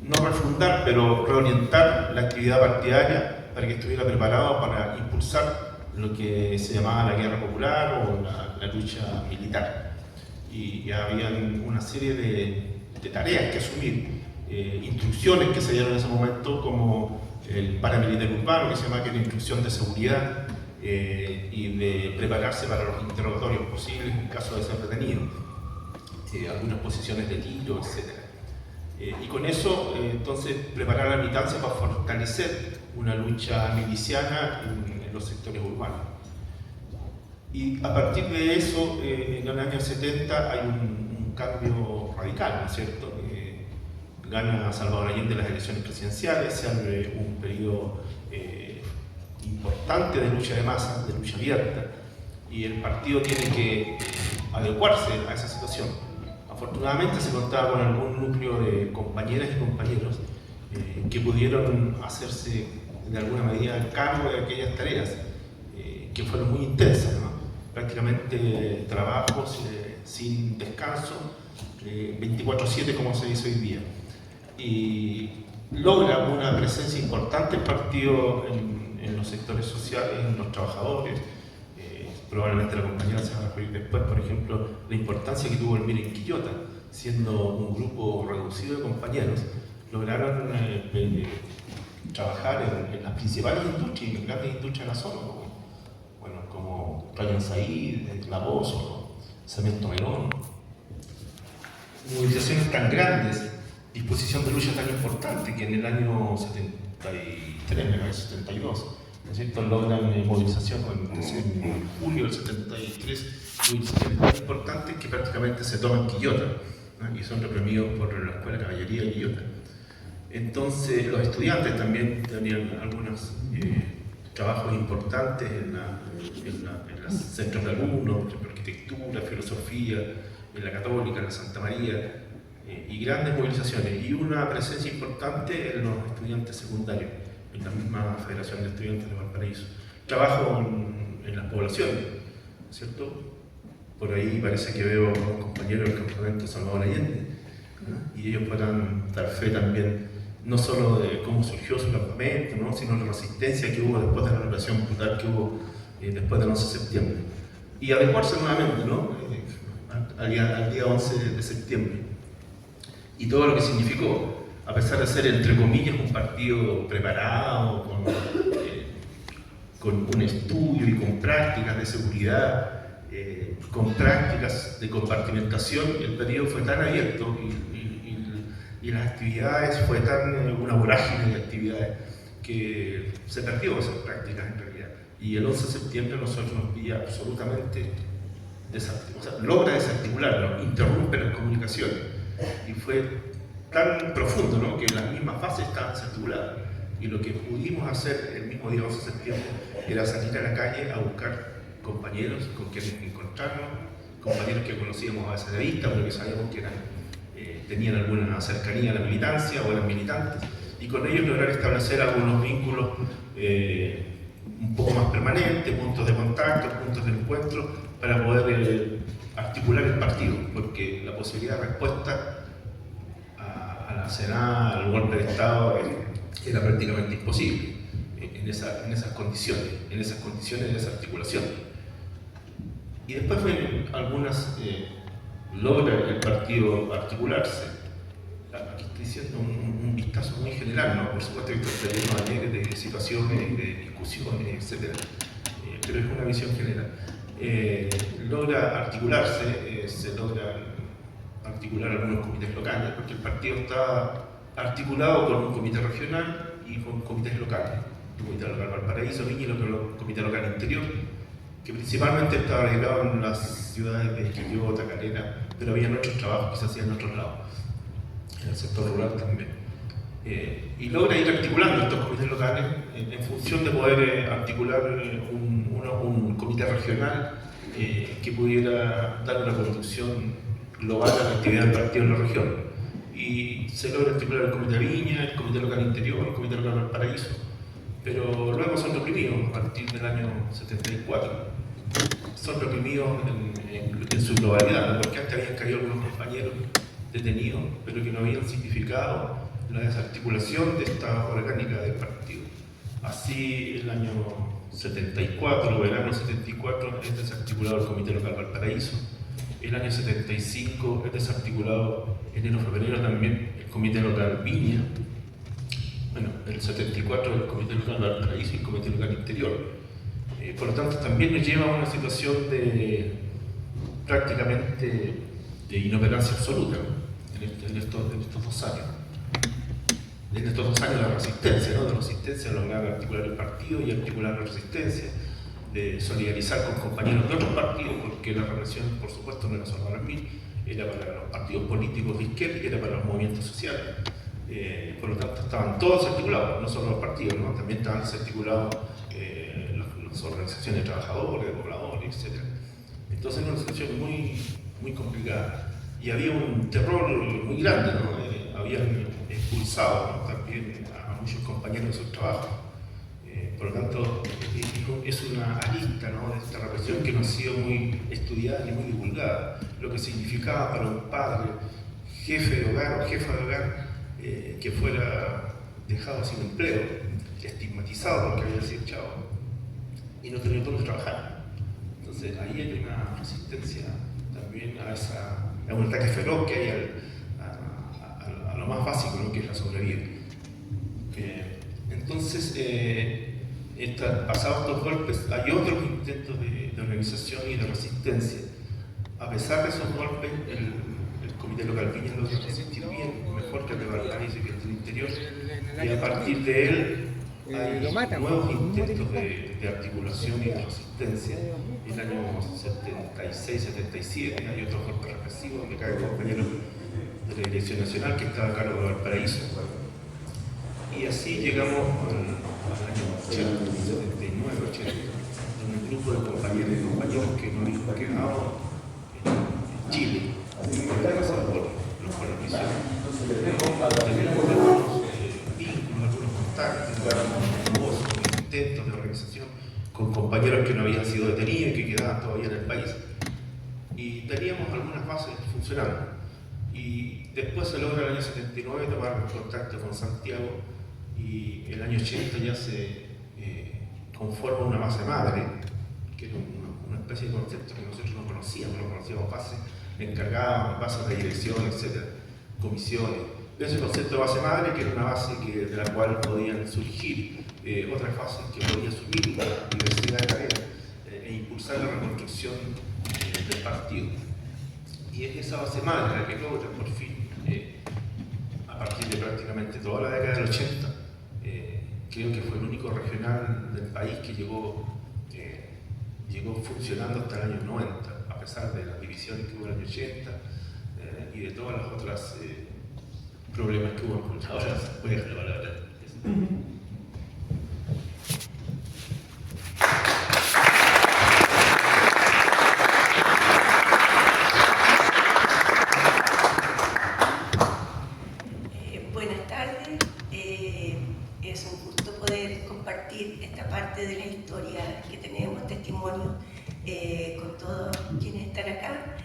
no refundar, pero reorientar la actividad partidaria para que estuviera preparado para impulsar lo que se llamaba la guerra popular o la lucha militar. Y había una serie de tareas que asumir, instrucciones que se dieron en ese momento, como el paramilitar urbano, que se llama que era instrucción de seguridad, y de prepararse para los interrogatorios posibles en caso de ser detenido, algunas posiciones de tiro, etc. Y con eso, entonces, preparar a la militancia para fortalecer una lucha miliciana en los sectores urbanos. Y a partir de eso, en el año 70 hay un cambio radical, ¿no es cierto? Gana Salvador Allende las elecciones presidenciales, se abre un periodo importante de lucha de masa, de lucha abierta, y el partido tiene que adecuarse a esa situación. Afortunadamente se contaba con algún núcleo de compañeras y compañeros que pudieron hacerse de alguna medida cargo de aquellas tareas que fueron muy intensas, ¿no? Prácticamente trabajos sin descanso, 24/7 como se dice hoy día. Y logra una presencia importante el partido en los sectores sociales, en los trabajadores. Probablemente la compañera se va a referir después, por ejemplo, la importancia que tuvo el MIRE en Quillota, siendo un grupo reducido de compañeros, lograron trabajar en las principales industrias, en las grandes industrias de la zona, como Rayon Said, La Voz, Cemento Melón. Movilizaciones tan grandes, disposición de lucha tan importante que en el año 73, en el año 72, ¿no es cierto?, logran movilización en julio del 73, movilizaciones tan importantes que prácticamente se toman Quillota, ¿no? Y son reprimidos por la Escuela de Caballería de Quillota. Entonces los estudiantes también tenían algunos trabajos importantes en los centros de alumnos, por ejemplo, arquitectura, filosofía, en la Católica, en la Santa María, y grandes movilizaciones, y una presencia importante en los estudiantes secundarios, en la misma Federación de Estudiantes de Valparaíso. Trabajo en las poblaciones, ¿cierto? Por ahí parece que veo a un compañero del campamento Salvador Allende, ¿no? Y ellos podrán dar fe también, no solo de cómo surgió su campamento, ¿no?, sino la resistencia que hubo después de la represión brutal que hubo después del 11 de septiembre. Y adecuarse nuevamente, ¿no?, al día 11 de septiembre. Y todo lo que significó, a pesar de ser, entre comillas, un partido preparado, con un estudio y con prácticas de seguridad, con prácticas de compartimentación, el periodo fue tan abierto y las actividades fue tan una vorágine de actividades que se perdió esas prácticas en realidad. Y el 11 de septiembre nosotros nos pilla absolutamente logra desarticularlo, interrumpe las comunicaciones. Y fue tan profundo, ¿no?, que las mismas fases estaban desarticuladas. Y lo que pudimos hacer el mismo día 11 de septiembre era salir a la calle a buscar compañeros con quienes encontrarnos, compañeros que conocíamos a veces de vista, pero que sabíamos que tenían alguna cercanía a la militancia o a los militantes, y con ellos lograr establecer algunos vínculos un poco más permanentes, puntos de contacto, puntos de encuentro, para poder articular el partido, porque la posibilidad de respuesta a la Senada, al golpe de Estado, era prácticamente imposible en esas condiciones de desarticulación. Y después algunas logra el partido articularse. Aquí estoy diciendo un vistazo muy general, ¿no? Por supuesto que estoy trayendo de situaciones, de discusiones, etc. Pero es una visión general. Logra articularse, se logra articular algunos comités locales, porque el partido está articulado con un comité regional y con comités locales. El comité local Valparaíso, Viña y el comité local interior, que principalmente estaba dedicado en las ciudades de Quillota, Calera, pero había otros trabajos que se hacían en otros lados, en el sector rural también. Y logra ir articulando estos comités locales en función de poder articular un comité regional que pudiera dar una conducción global a la actividad del partido en la región. Y se logra articular el comité Viña, el comité local interior, el comité local Valparaíso, pero luego son reprimidos a partir del año 74. Son reprimidos en su globalidad, ¿no? Porque antes habían caído algunos compañeros detenidos, pero que no habían significado la desarticulación de esta orgánica del partido. Así, el año 74, verano 74, es desarticulado el comité local Valparaíso. El año 75 es desarticulado, enero-febrero también, el comité local Viña. Bueno, el 74 el comité local Valparaíso y el comité local interior. Por lo tanto, también nos lleva a una situación prácticamente de inoperancia absoluta, ¿no? en estos 2 años. En estos 2 años de resistencia, ¿no? De resistencia a lograr articular el partido y articular la resistencia, de solidarizar con compañeros de otros partidos, porque la represión, por supuesto, no era solo para mí, era para los partidos políticos de izquierda y era para los movimientos sociales. Por lo tanto, estaban todos articulados, no solo los partidos, ¿no? También estaban desarticulados las organizaciones de trabajadores, de pobladores, etc. Entonces era una situación muy, muy complicada. Y había un terror muy grande, ¿no? Habían expulsado, ¿no?, también a muchos compañeros de sus trabajos. Por lo tanto, es una arista, ¿no?, de esta represión que no ha sido muy estudiada ni muy divulgada. Lo que significaba para un padre, jefe de hogar o jefa de hogar, que fuera dejado sin empleo, estigmatizado porque había sido echado y no tenía dónde trabajar. Entonces ahí hay una resistencia también a un ataque feroz que hay a lo más básico, ¿no?, que es la sobrevida. Entonces, pasados estos golpes, hay otros intentos de organización y de resistencia. A pesar de esos golpes, el comité local Viña logra resistir bien, mejor que el de Valparaíso y que el del interior, y a partir de él hay nuevos intentos de articulación y de resistencia. En el año 76-77 hay otro golpe represivo donde cae el compañero de la Dirección Nacional que estaba a cargo de Valparaíso. Y así llegamos al año 80, 79, 80, donde un grupo de compañeros y compañeros que nos habíamos quedado en Chile, por la prisión, tenemos algunos vínculos, algunos contactos, algunos intentos de organización con compañeros que no habían sido detenidos y que quedaban todavía en el país. Y teníamos algunas bases funcionando. Y después se logra el año 79 tomar contacto con Santiago y el año 80 ya se conforma una base madre, que era una especie de concepto que nosotros no conocíamos base encargaban, bases de dirección, etc., comisiones. Ese concepto de base madre, que era una base de la cual podían surgir otras bases que podía subir la diversidad de tareas e impulsar la reconstrucción del partido. Y es esa base madre la que logra, por fin, a partir de prácticamente toda la década del 80, creo que fue el único regional del país que llegó funcionando hasta el año 90, a pesar de las divisiones que hubo en el año 80 y de todas las otras problemas que hubo. Ahora voy a dejar la palabra. Buenas tardes. Es un gusto poder compartir esta parte de la historia que tenemos, testimonio con todos quienes están acá.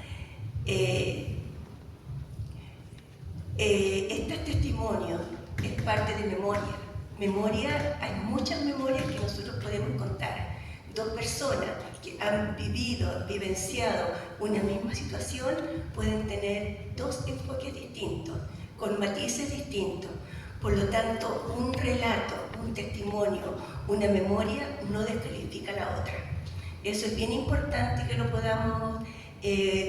Estos testimonios es parte de memoria. Memoria, hay muchas memorias que nosotros podemos contar. Dos personas que han vivenciado una misma situación pueden tener dos enfoques distintos, con matices distintos. Por lo tanto, un relato, un testimonio, una memoria no descalifica a la otra. Eso es bien importante que lo podamos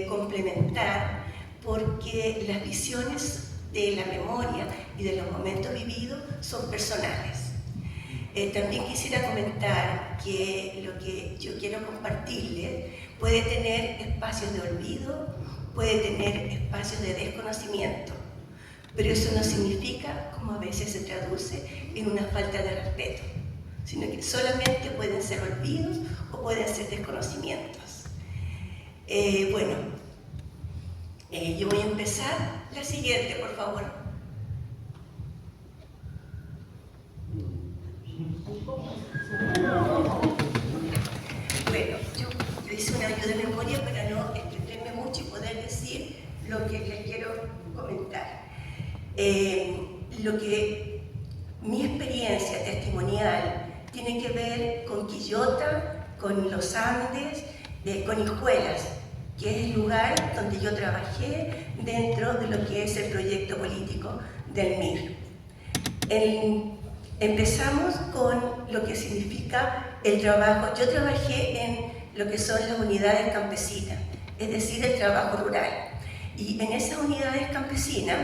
complementar, porque las visiones de la memoria y de los momentos vividos son personales. También quisiera comentar que lo que yo quiero compartirles puede tener espacios de olvido, puede tener espacios de desconocimiento, pero eso no significa, como a veces se traduce, en una falta de respeto, sino que solamente pueden ser olvidos o pueden ser desconocimientos. Yo voy a empezar. La siguiente, por favor. Bueno, yo hice una ayuda de memoria para no extenderme mucho y poder decir lo que les quiero comentar. Mi experiencia testimonial tiene que ver con Quillota, con los Andes, con Hijuelas, que es el lugar donde yo trabajé dentro de lo que es el proyecto político del MIR. Empezamos con lo que significa el trabajo. Yo trabajé en lo que son las unidades campesinas, es decir, el trabajo rural. Y en esas unidades campesinas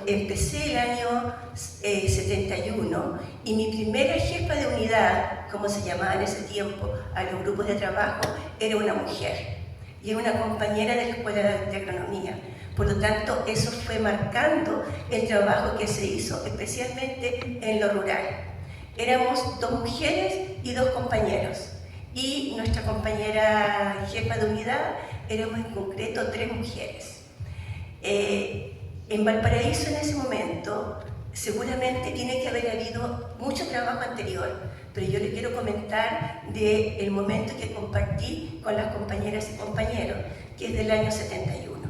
empecé el año 71 y mi primera jefa de unidad, como se llamaba en ese tiempo a los grupos de trabajo, era una mujer y era una compañera de la Escuela de Agronomía. Por lo tanto, eso fue marcando el trabajo que se hizo, especialmente en lo rural. Éramos dos mujeres y dos compañeros. Y nuestra compañera jefa de unidad éramos en concreto 3 mujeres. En Valparaíso en ese momento seguramente tiene que haber habido mucho trabajo anterior, pero yo les quiero comentar del momento que compartí con las compañeras y compañeros, que es del año 71.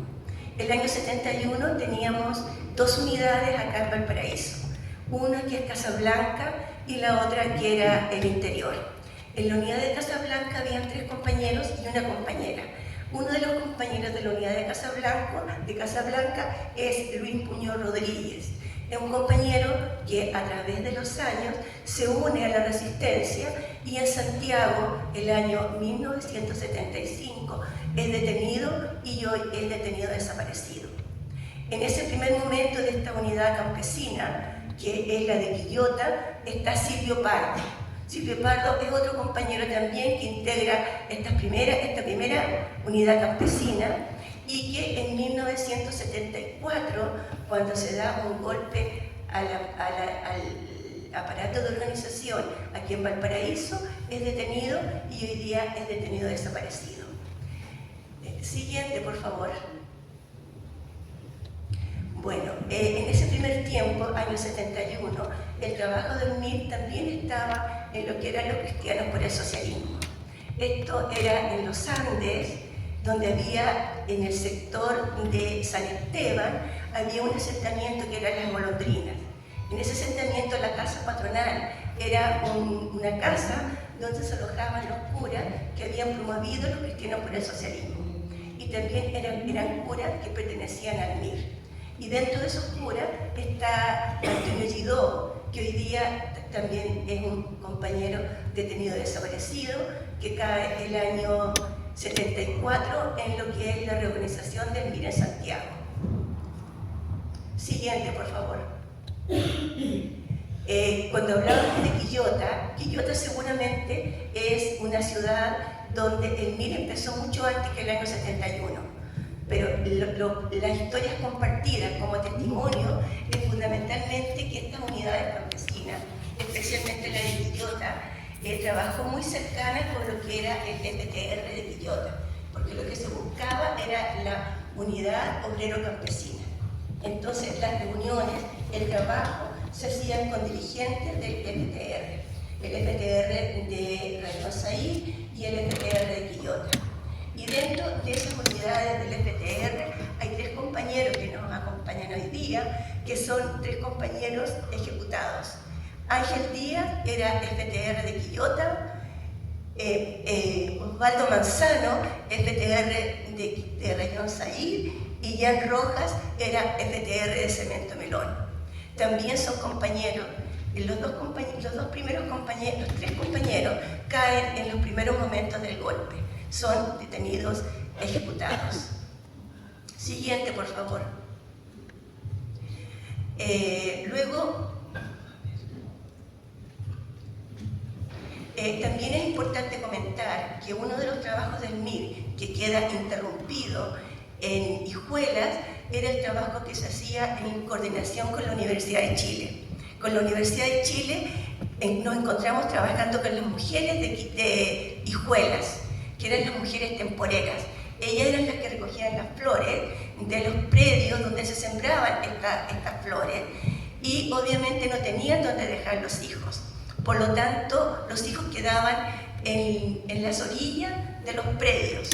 El año 71 teníamos 2 unidades acá en Valparaíso, una que es Casablanca y la otra que era el interior. En la unidad de Casablanca habían 3 compañeros y una compañera. Uno de los compañeros de la unidad de Casablanca es Luis Puñol Rodríguez. Es un compañero que a través de los años se une a la resistencia y en Santiago, el año 1975, es detenido y hoy es detenido desaparecido. En ese primer momento de esta unidad campesina, que es la de Quillota, está Silvio Pardo. Silvio Pardo es otro compañero también que integra esta primera unidad campesina y que en 1974, cuando se da un golpe al aparato de organización aquí en Valparaíso, es detenido y hoy día es detenido desaparecido. Siguiente, por favor. Bueno, en ese primer tiempo, año 71, el trabajo del MIR también estaba en lo que eran los cristianos por el socialismo. Esto era en los Andes, donde había en el sector de San Esteban, había un asentamiento que eran las Golondrinas. En ese asentamiento la casa patronal era una casa donde se alojaban los curas que habían promovido los cristianos por el socialismo. y también eran curas que pertenecían al MIR. Y dentro de esos curas está Antonio Gidó, que hoy día también es un compañero detenido desaparecido, que cae el año 74 en lo que es la reorganización del MIR en Santiago. Siguiente, por favor. Cuando hablábamos de Quillota, Quillota seguramente es una ciudad donde el MIR empezó mucho antes que el año 71, pero las historias compartidas como testimonio es fundamentalmente que estas unidades campesinas, especialmente la de Quillota, trabajó muy cercana con lo que era el FTR de Quillota, porque lo que se buscaba era la unidad obrero-campesina. Entonces las reuniones, el trabajo, se hacían con dirigentes del FTR, el FTR de Rayón Saí y el FTR de Quillota. Y dentro de esas unidades del FTR hay 3 compañeros que nos acompañan hoy día, que son 3 compañeros ejecutados. Ángel Díaz era FTR de Quillota, Osvaldo Manzano, FTR de Rayón Saí, y Jan Rojas era FTR de Cemento Melón. También son compañeros, los 3 compañeros caen en los primeros momentos del golpe, son detenidos, ejecutados. Siguiente, por favor. Luego, también es importante comentar que uno de los trabajos del MIR que queda interrumpido en Hijuelas era el trabajo que se hacía en coordinación con la Universidad de Chile. Con la Universidad de Chile nos encontramos trabajando con las mujeres de Hijuelas, que eran las mujeres temporeras. Ellas eran las que recogían las flores de los predios donde se sembraban estas flores y obviamente no tenían donde dejar los hijos. Por lo tanto, los hijos quedaban en las orillas de los predios.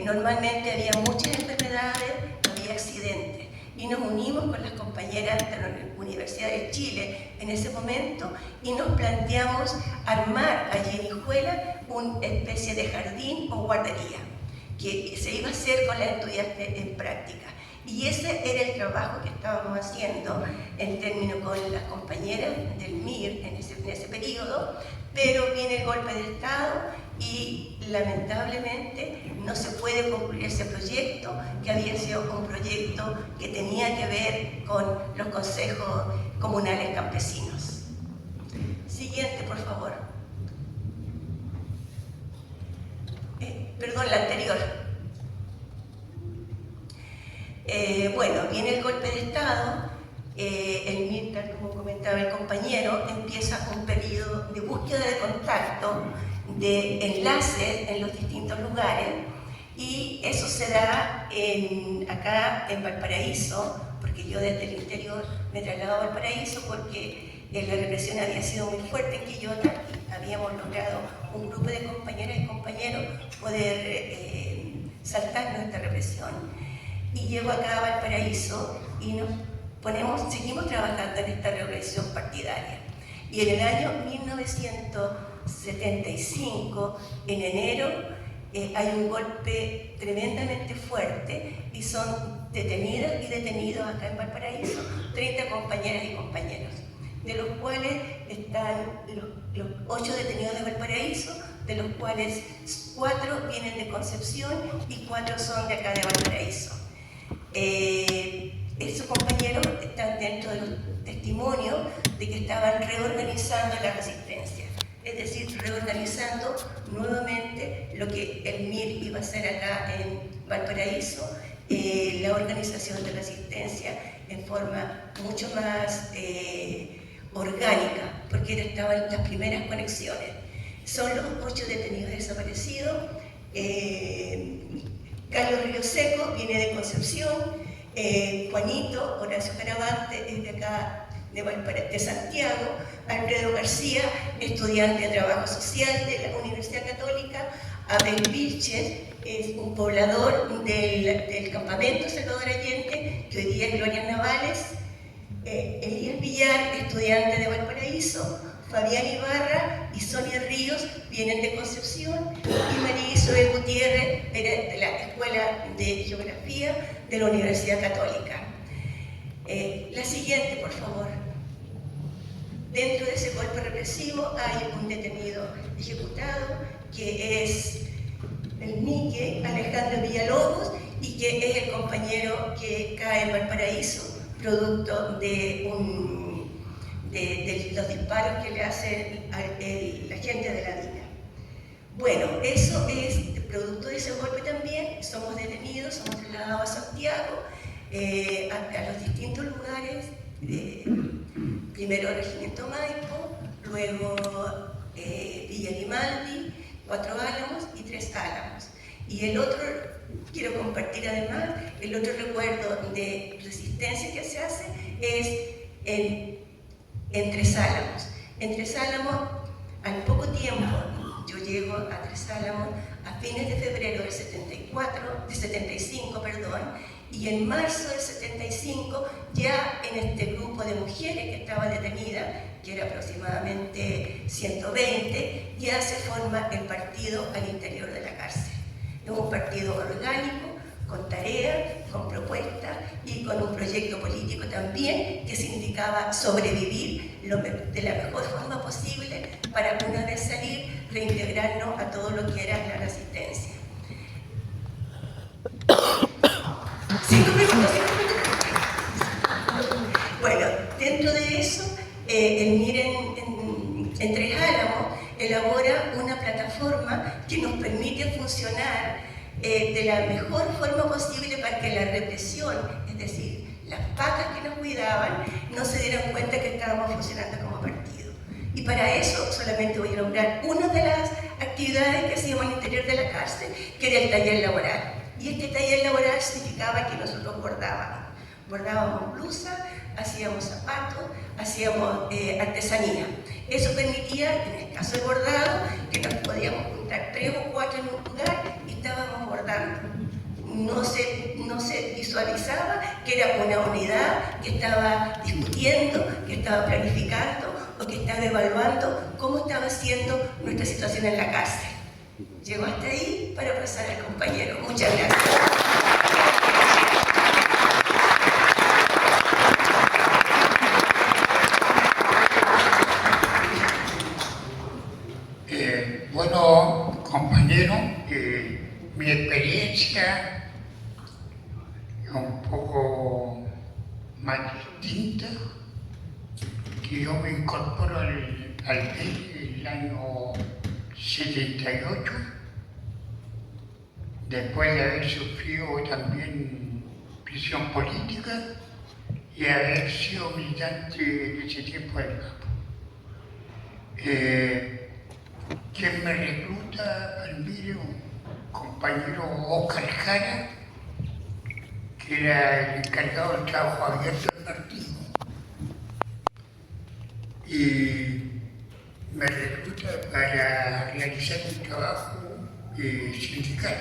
Normalmente había muchas enfermedades, había accidentes y nos unimos con las compañeras de la Universidad de Chile en ese momento y nos planteamos armar allí en Hijuela una especie de jardín o guardería que se iba a hacer con las estudiantes en práctica. Y ese era el trabajo que estábamos haciendo en términos con las compañeras del MIR en ese periodo, pero viene el golpe de Estado y lamentablemente no se puede concluir ese proyecto, que había sido un proyecto que tenía que ver con los consejos comunales campesinos. Siguiente, por favor. Perdón, la anterior. Bueno, viene el golpe de Estado, el MIR, tal como comentaba el compañero, empieza un periodo de búsqueda de contacto, de enlaces en los distintos lugares, y eso se da acá en Valparaíso, porque yo desde el interior me traslado a Valparaíso porque la represión había sido muy fuerte en Quillota y habíamos logrado un grupo de compañeras y compañeros poder saltar nuestra represión. Y llego acá a Valparaíso y seguimos trabajando en esta represión partidaria. Y en el año 1975, en enero, hay un golpe tremendamente fuerte y son detenidas y detenidos acá en Valparaíso 30 compañeras y compañeros, de los cuales están los 8 detenidos de Valparaíso, de los cuales 4 vienen de Concepción y 4 son de acá de Valparaíso. Esos compañeros están dentro de los testimonios de que estaban reorganizando la resistencia, es decir, reorganizando nuevamente lo que el MIR iba a hacer acá en Valparaíso, la organización de resistencia en forma mucho más orgánica, porque estaban las primeras conexiones. Son los 8 detenidos desaparecidos. Carlos Río Seco viene de Concepción, Juanito Horacio Caravante es de acá de Santiago, Alfredo García, estudiante de trabajo social de la Universidad Católica, Abel Vilches es un poblador del campamento Salvador Allende, que hoy día es Gloria Navales, Elías Villar, estudiante de Valparaíso, Fabián Ibarra y Sonia Ríos vienen de Concepción y María Isabel Gutiérrez de la Escuela de Geografía de la Universidad Católica. La siguiente, por favor. Dentro de ese golpe represivo hay un detenido ejecutado que es el Mique Alejandro Villalobos y que es el compañero que cae en Valparaíso producto de los disparos que le hace la gente de la DINA. Bueno, eso es producto de ese golpe también. Somos detenidos, somos trasladados a Santiago, a los distintos lugares, primero Regimiento Maipo, luego Villa Grimaldi, 4 Álamos y 3 Álamos. Y el otro, quiero compartir además, el otro recuerdo de resistencia que se hace es en 3 Álamos. En 3 Álamos, al poco tiempo, yo llego a 3 Álamos a fines de febrero del 75, y en marzo del 75, ya en este grupo de mujeres que estaba detenida, que era aproximadamente 120, ya se forma el partido al interior de la cárcel. Es un partido orgánico, con tareas, con propuestas y con un proyecto político también que significaba sobrevivir de la mejor forma posible para una vez salir, reintegrarnos a todo lo que era la resistencia. 5 minutos. Bueno, dentro de eso, el MIR en 3 Álamos elabora una plataforma que nos permite funcionar de la mejor forma posible para que la represión, es decir, las pacas que nos cuidaban, no se dieran cuenta que estábamos funcionando como partido. Y para eso solamente voy a nombrar una de las actividades que hacíamos al interior de la cárcel, que era el taller laboral. Y este taller laboral significaba que nosotros bordábamos blusas, hacíamos zapatos, hacíamos artesanía. Eso permitía, en el caso de bordado, que nos podíamos juntar 3 o 4 en un lugar y estábamos bordando. No se visualizaba que era una unidad que estaba discutiendo, que estaba planificando o que estaba evaluando cómo estaba siendo nuestra situación en la cárcel. Llego hasta ahí para pasar al compañero. Muchas gracias. Bueno, compañero, mi experiencia es un poco más distinta, que yo me incorporo al PEI el año 78, después de haber sufrido también prisión política y haber sido militante en ese tiempo del campo. Quien me recluta al MIR, un compañero Oscar Jara, que era el encargado del trabajo abierto del partido. Y me recluta para realizar un trabajo sindical.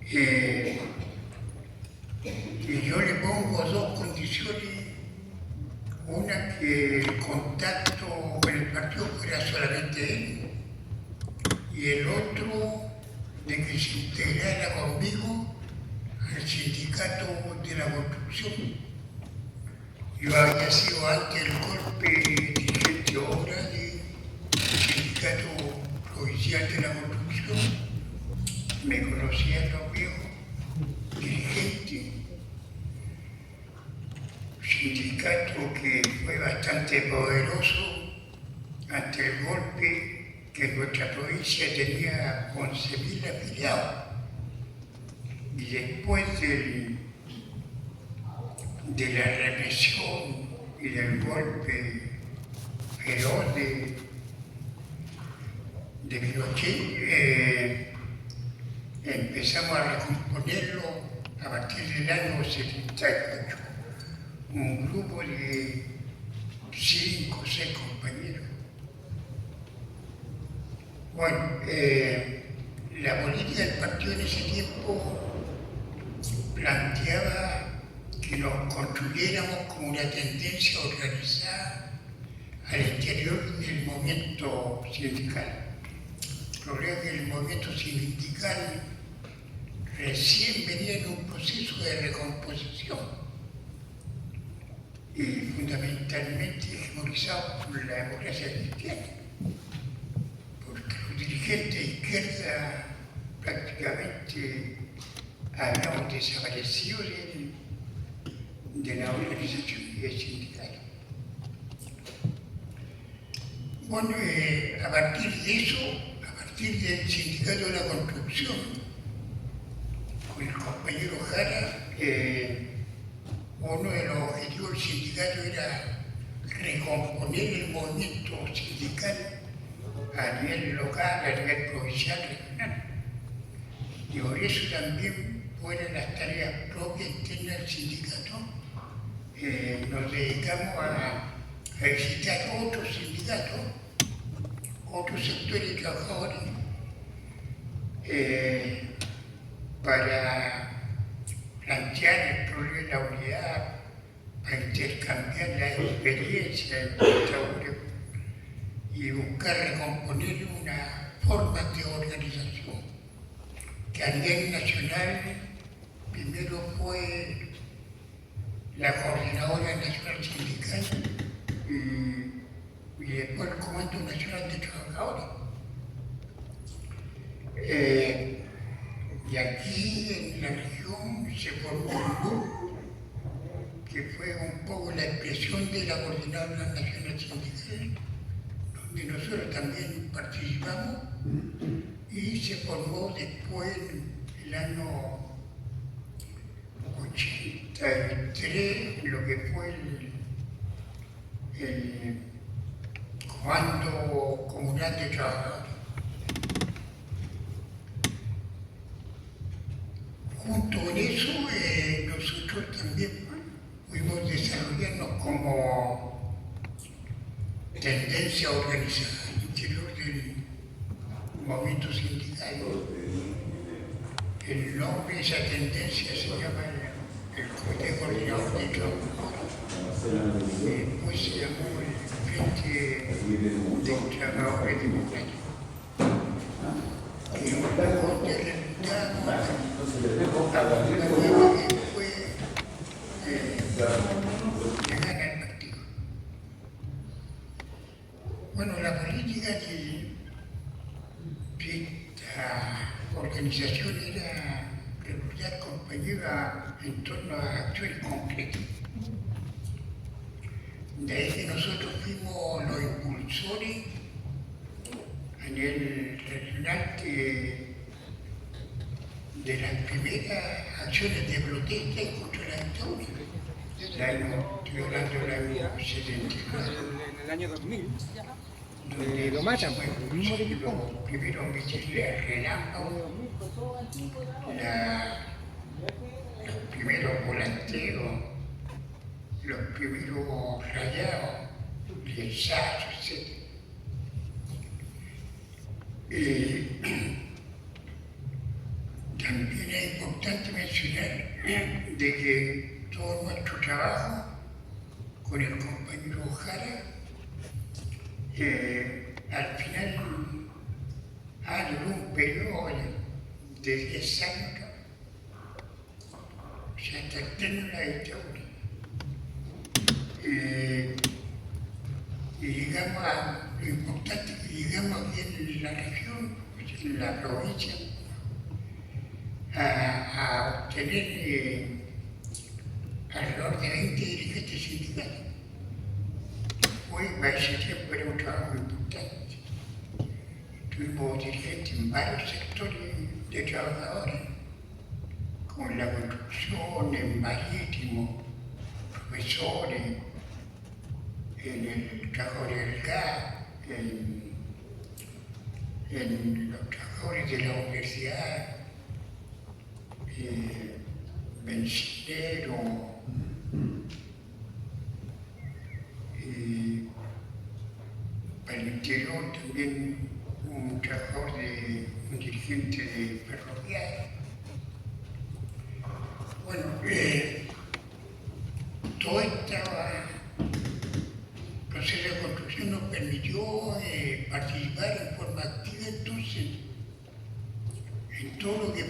Y yo le pongo 2 condiciones. Una, que el contacto con el partido fuera solamente él, y el otro, de que se integrara conmigo al sindicato de la construcción. Yo había sido antes del golpe dirigente obra del sindicato provincial de la construcción, me conocían los viejos dirigentes. Sindicato que fue bastante poderoso ante el golpe, que nuestra provincia tenía 11.000 afiliados. Y después de la represión y del golpe feroz de Pinochet, empezamos a recomponerlo a partir del año 78. Un grupo de 5 o 6 compañeros. Bueno, la política del partido en ese tiempo planteaba que que nos construyéramos como una tendencia organizada al exterior del movimiento sindical. El problema es que el movimiento sindical recién venía en un proceso de recomposición y fundamentalmente hegemonizado por la democracia cristiana, porque los dirigentes de izquierda prácticamente habíamos desaparecido de la organización sindical. Bueno, a partir de eso, a partir del Sindicato de la Construcción, con el compañero Jara, uno de los objetivos del sindicato era recomponer el movimiento sindical a nivel local, a nivel provincial, regional. Y por eso también fueron las tareas propias internas del sindicato. Nos dedicamos a visitar otros sindicatos, otros sectores de trabajadores, para plantear el problema de la unidad, para intercambiar la experiencia de trabajadores y buscar recomponer una forma de organización que a nivel nacional primero fue la Coordinadora Nacional Sindical y después el Comando Nacional de Trabajadores. Y aquí en la región se formó un grupo que fue un poco la expresión de la Coordinadora Nacional Sindical, donde nosotros también participamos, y se formó después en el año 83 lo que fue el Comando Comunal de Trabajadores. Junto con eso, nosotros también pudimos desarrollarnos como tendencia organizada al interior del movimiento sindical. El nombre de esa tendencia se llama el Comité Coordinador de Trabajadores. Después se llamó el Frente de Trabajadores Democráticos. Y un poco de resultado a una nueva que fue llegar al partido. Bueno, la política de esta organización era reclutar compañeros en torno a acciones concretas. De ahí que nosotros fuimos los impulsores a nivel regional de las primeras acciones de protesta en contra de la dictadura. Estoy hablando del año 79. En el año 2000. Donde lo matan, el mismo de los primeros misiles relámpagos, los primeros volanteos, los primeros rayados, lienzazos, etc. También es importante mencionar de que todo nuestro trabajo con el compañero Jara al final duró un periodo de 10 años, o sea, hasta el término de la dictadura. Y llegamos a lo importante que llegamos aquí en la región, en la provincia, a obtener alrededor de 20 dirigentes sindicales. Hoy, para ese tiempo, era un trabajo importante. Tuvimos dirigentes en varios sectores de trabajadores, como en la construcción, en marítimo, profesores, en el trabajador del gas, en los trabajadores de la universidad, bencineros, para el interior también un trabajador un dirigente de ferroviario. Bueno,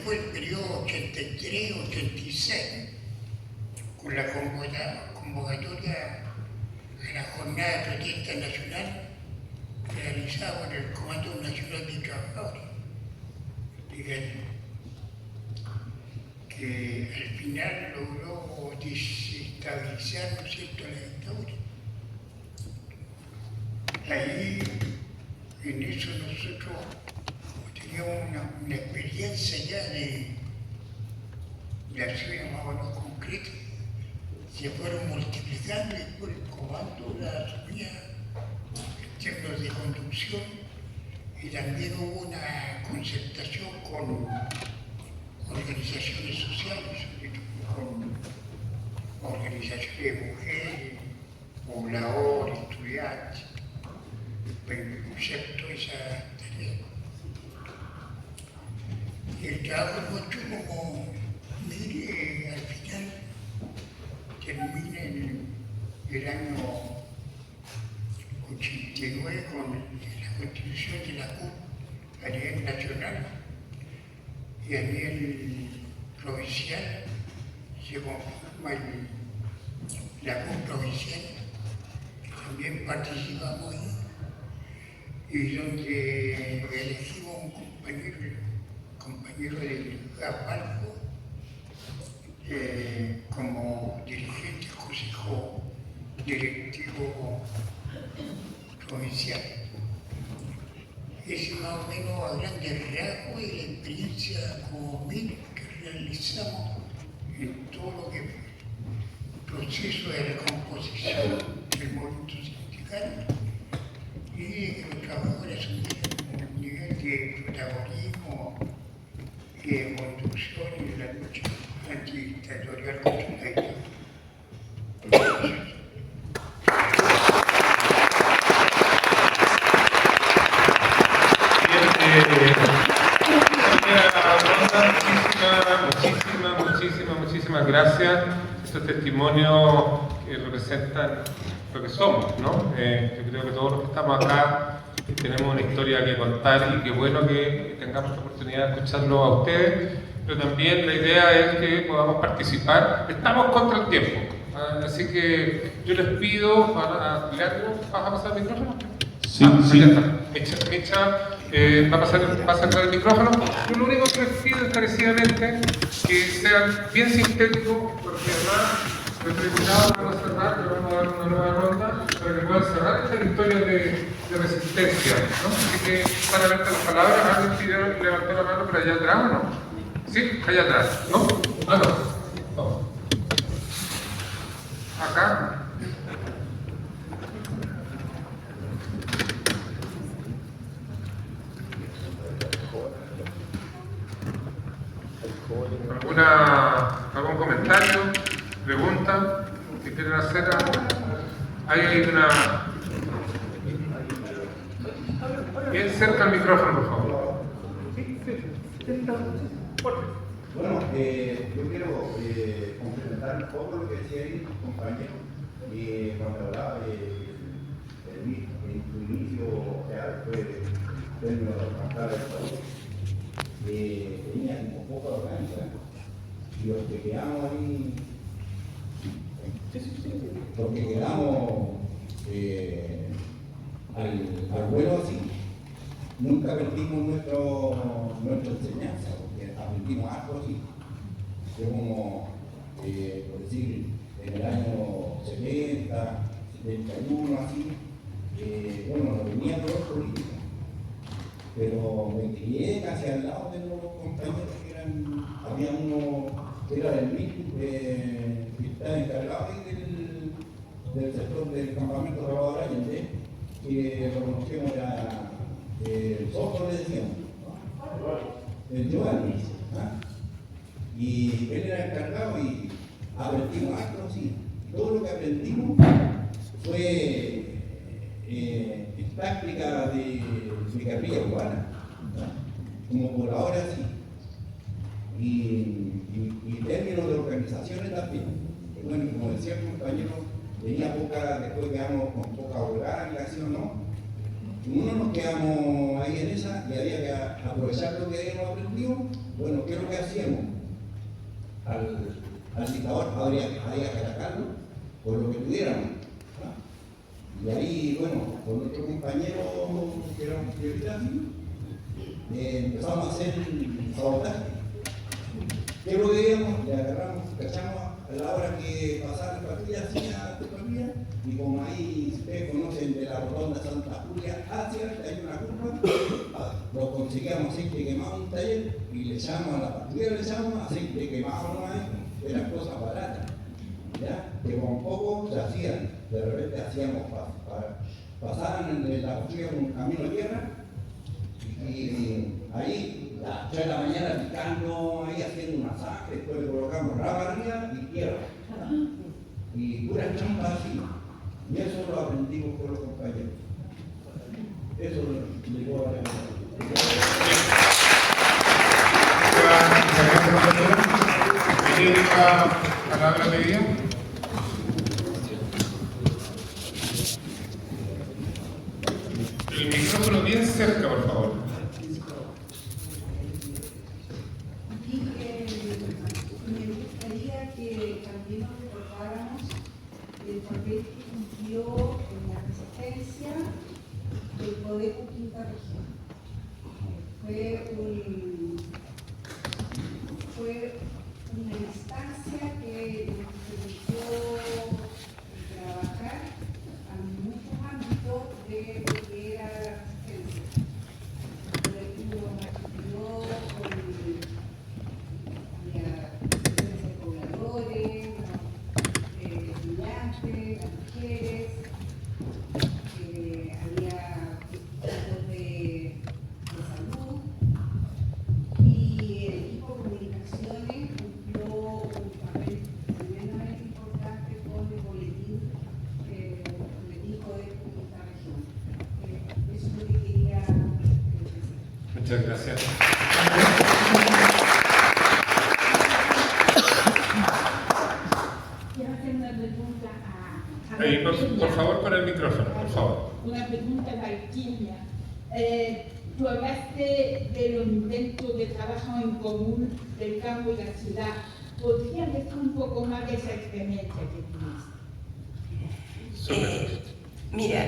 fue el periodo 83-86, con la convocatoria a la jornada de protesta nacional realizada por el Comando Nacional de Trabajadores. Que al final logró desestabilizar, ¿no es cierto?, la dictadura. Ahí, en eso nosotros teníamos una experiencia ya de acciones más o menos concretas, se fueron multiplicando y por el comando la asumía en términos de conducción, y también hubo una concertación con organizaciones sociales, sobre todo con organizaciones de mujeres, pobladores, estudiantes, para impulsar toda esa tarea. Y el trabajo nuestro, como mire, al final termina en el año 89 con la constitución de la CUT a nivel nacional, y a nivel provincial se conforma la CUT provincial, que también participamos ahí, y donde elegimos un compañero del Gapalco como dirigente del Consejo Directivo Provincial. Es más o menos a grandes rasgos y la experiencia como MIR que realizamos en todo lo que fue el proceso de recomposición del movimiento sindical, y que los trabajadores asumieron un nivel de protagonismo y de conducción en la lucha antidictatorial contra la dictadura. Muchísimas gracias. Estos testimonios que representan lo que somos, ¿no? Yo creo que todos los que estamos acá tenemos una historia que contar, y qué bueno que tengamos la oportunidad de escucharlo a ustedes, pero también la idea es que podamos participar. Estamos contra el tiempo, así que yo les pido, Leandro, ¿vas a pasar el micrófono? Sí. Micha, va a entrar el micrófono. Yo lo único que les pido encarecidamente que sean bien sintéticos, porque además los diputados van a cerrar, le vamos a dar una nueva ronda para que puedan cerrar esta historia de resistencia, ¿no? Así que para ver las palabras, alguien pidió levantar la mano por allá atrás, ¿o no? Sí, allá atrás, ¿no? No. Acá. ¿Algún comentario, pregunta que quieren hacer? Hay una... Bien cerca al micrófono, por favor. Bueno, yo quiero complementar un poco lo que decía ahí, compañero, cuando hablaba de su inicio real, fue término de alcanzar el país. Tenía como poca organización, y los que quedamos ahí, al vuelo así, nunca perdimos nuestra enseñanza, porque aprendimos algo así. Fue como, por decir, en el año 70, 71, así, bueno, no venía de los políticos, pero me crié casi al lado de los compañeros que había uno que era del MIT, que estaba encargado del sector del campamento Salvador Allende, que lo conocíamos era el Soto, le decíamos, el Giovanni, y él era encargado y aprendimos algo así. Todo lo que aprendimos fue en táctica de guerrilla cubana, como por ahora sí, y términos de organizaciones también. Que bueno, como decía el compañero, tenía poca, después quedamos con poca organización, ¿no? Uno nos quedamos ahí en esa, y había que aprovechar lo que habíamos aprendido Bueno, ¿qué es lo que hacíamos? Al dictador había que atacarlo por lo que tuviéramos. ¿No? Y ahí, bueno, con otro compañero que era un prioritario, empezamos a hacer sabotaje. ¿Qué es lo que veíamos? Le agarramos, cachamos a la hora que pasaba la patrulla hacia Petronía, y como ahí ustedes conocen de la rotonda Santa Julia hacia, hay una curva, lo conseguíamos aceite quemado en un taller y le echábamos a la patrulla, le echábamos aceite quemado nomás, eran cosas baratas, ¿ya? Que con poco se hacían, de repente hacíamos pasaban en la patrulla con un camino de tierra, y ahí a las 3 de la mañana picando, ahí haciendo una sangre, después le colocamos rama arriba y tierra. Y puras trampas así. Y eso lo aprendimos con los compañeros. Eso le puedo agregar. ¿Tiene la palabra media? El micrófono bien cerca, por favor. Me gustaría que también nos recordáramos el papel que cumplió en la resistencia del Codeco Quinta Región. Fue una instancia que nos permitió trabajar en muchos ámbitos de lo que era la resistencia. Pobladores, estudiantes, las mujeres, había equipos de salud, y el equipo de comunicaciones cumplió un papel tremendamente importante con el boletín Codeco Quinta Región. Eso es lo que quería decir. Muchas gracias. Por favor, para el micrófono, por favor. Una pregunta para Virginia. Tú hablaste de los intentos de trabajo en común del campo y la ciudad. ¿Podrías decir un poco más de esa experiencia que tuviste? Mira,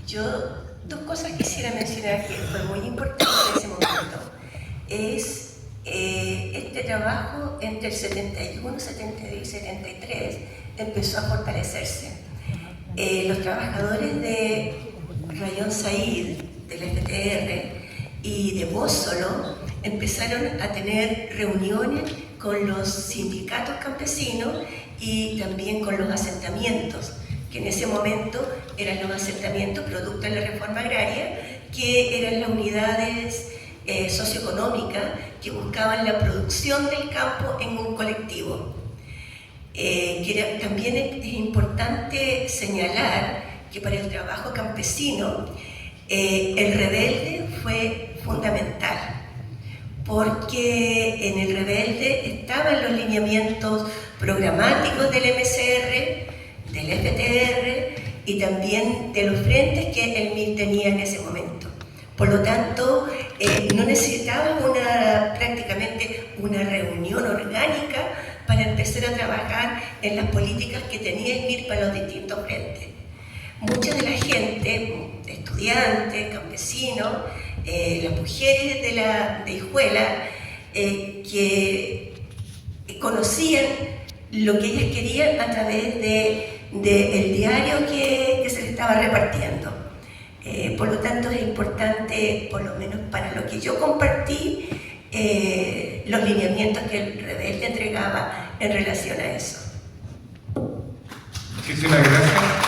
yo dos cosas quisiera mencionar que fue muy importante en ese momento. Es este trabajo entre el 71, 72 y 73 empezó a fortalecerse. Los trabajadores de Rayón Said, del FTR y de Bósolo empezaron a tener reuniones con los sindicatos campesinos y también con los asentamientos, que en ese momento eran los asentamientos producto de la reforma agraria, que eran las unidades socioeconómicas que buscaban la producción del campo en un colectivo. También es importante señalar que para el trabajo campesino el rebelde fue fundamental, porque en el rebelde estaban los lineamientos programáticos del MCR, del FTR y también de los frentes que el MIL tenía en ese momento. Por lo tanto, no necesitaba prácticamente una reunión orgánica para empezar a trabajar en las políticas que tenía el MIR para los distintos frentes. Mucha de la gente, estudiantes, campesinos, las mujeres de Hijuela, que conocían lo que ellas querían a través del diario que se les estaba repartiendo. Por lo tanto, es importante, por lo menos para lo que yo compartí, los lineamientos que el rebelde entregaba en relación a eso. Muchísimas gracias.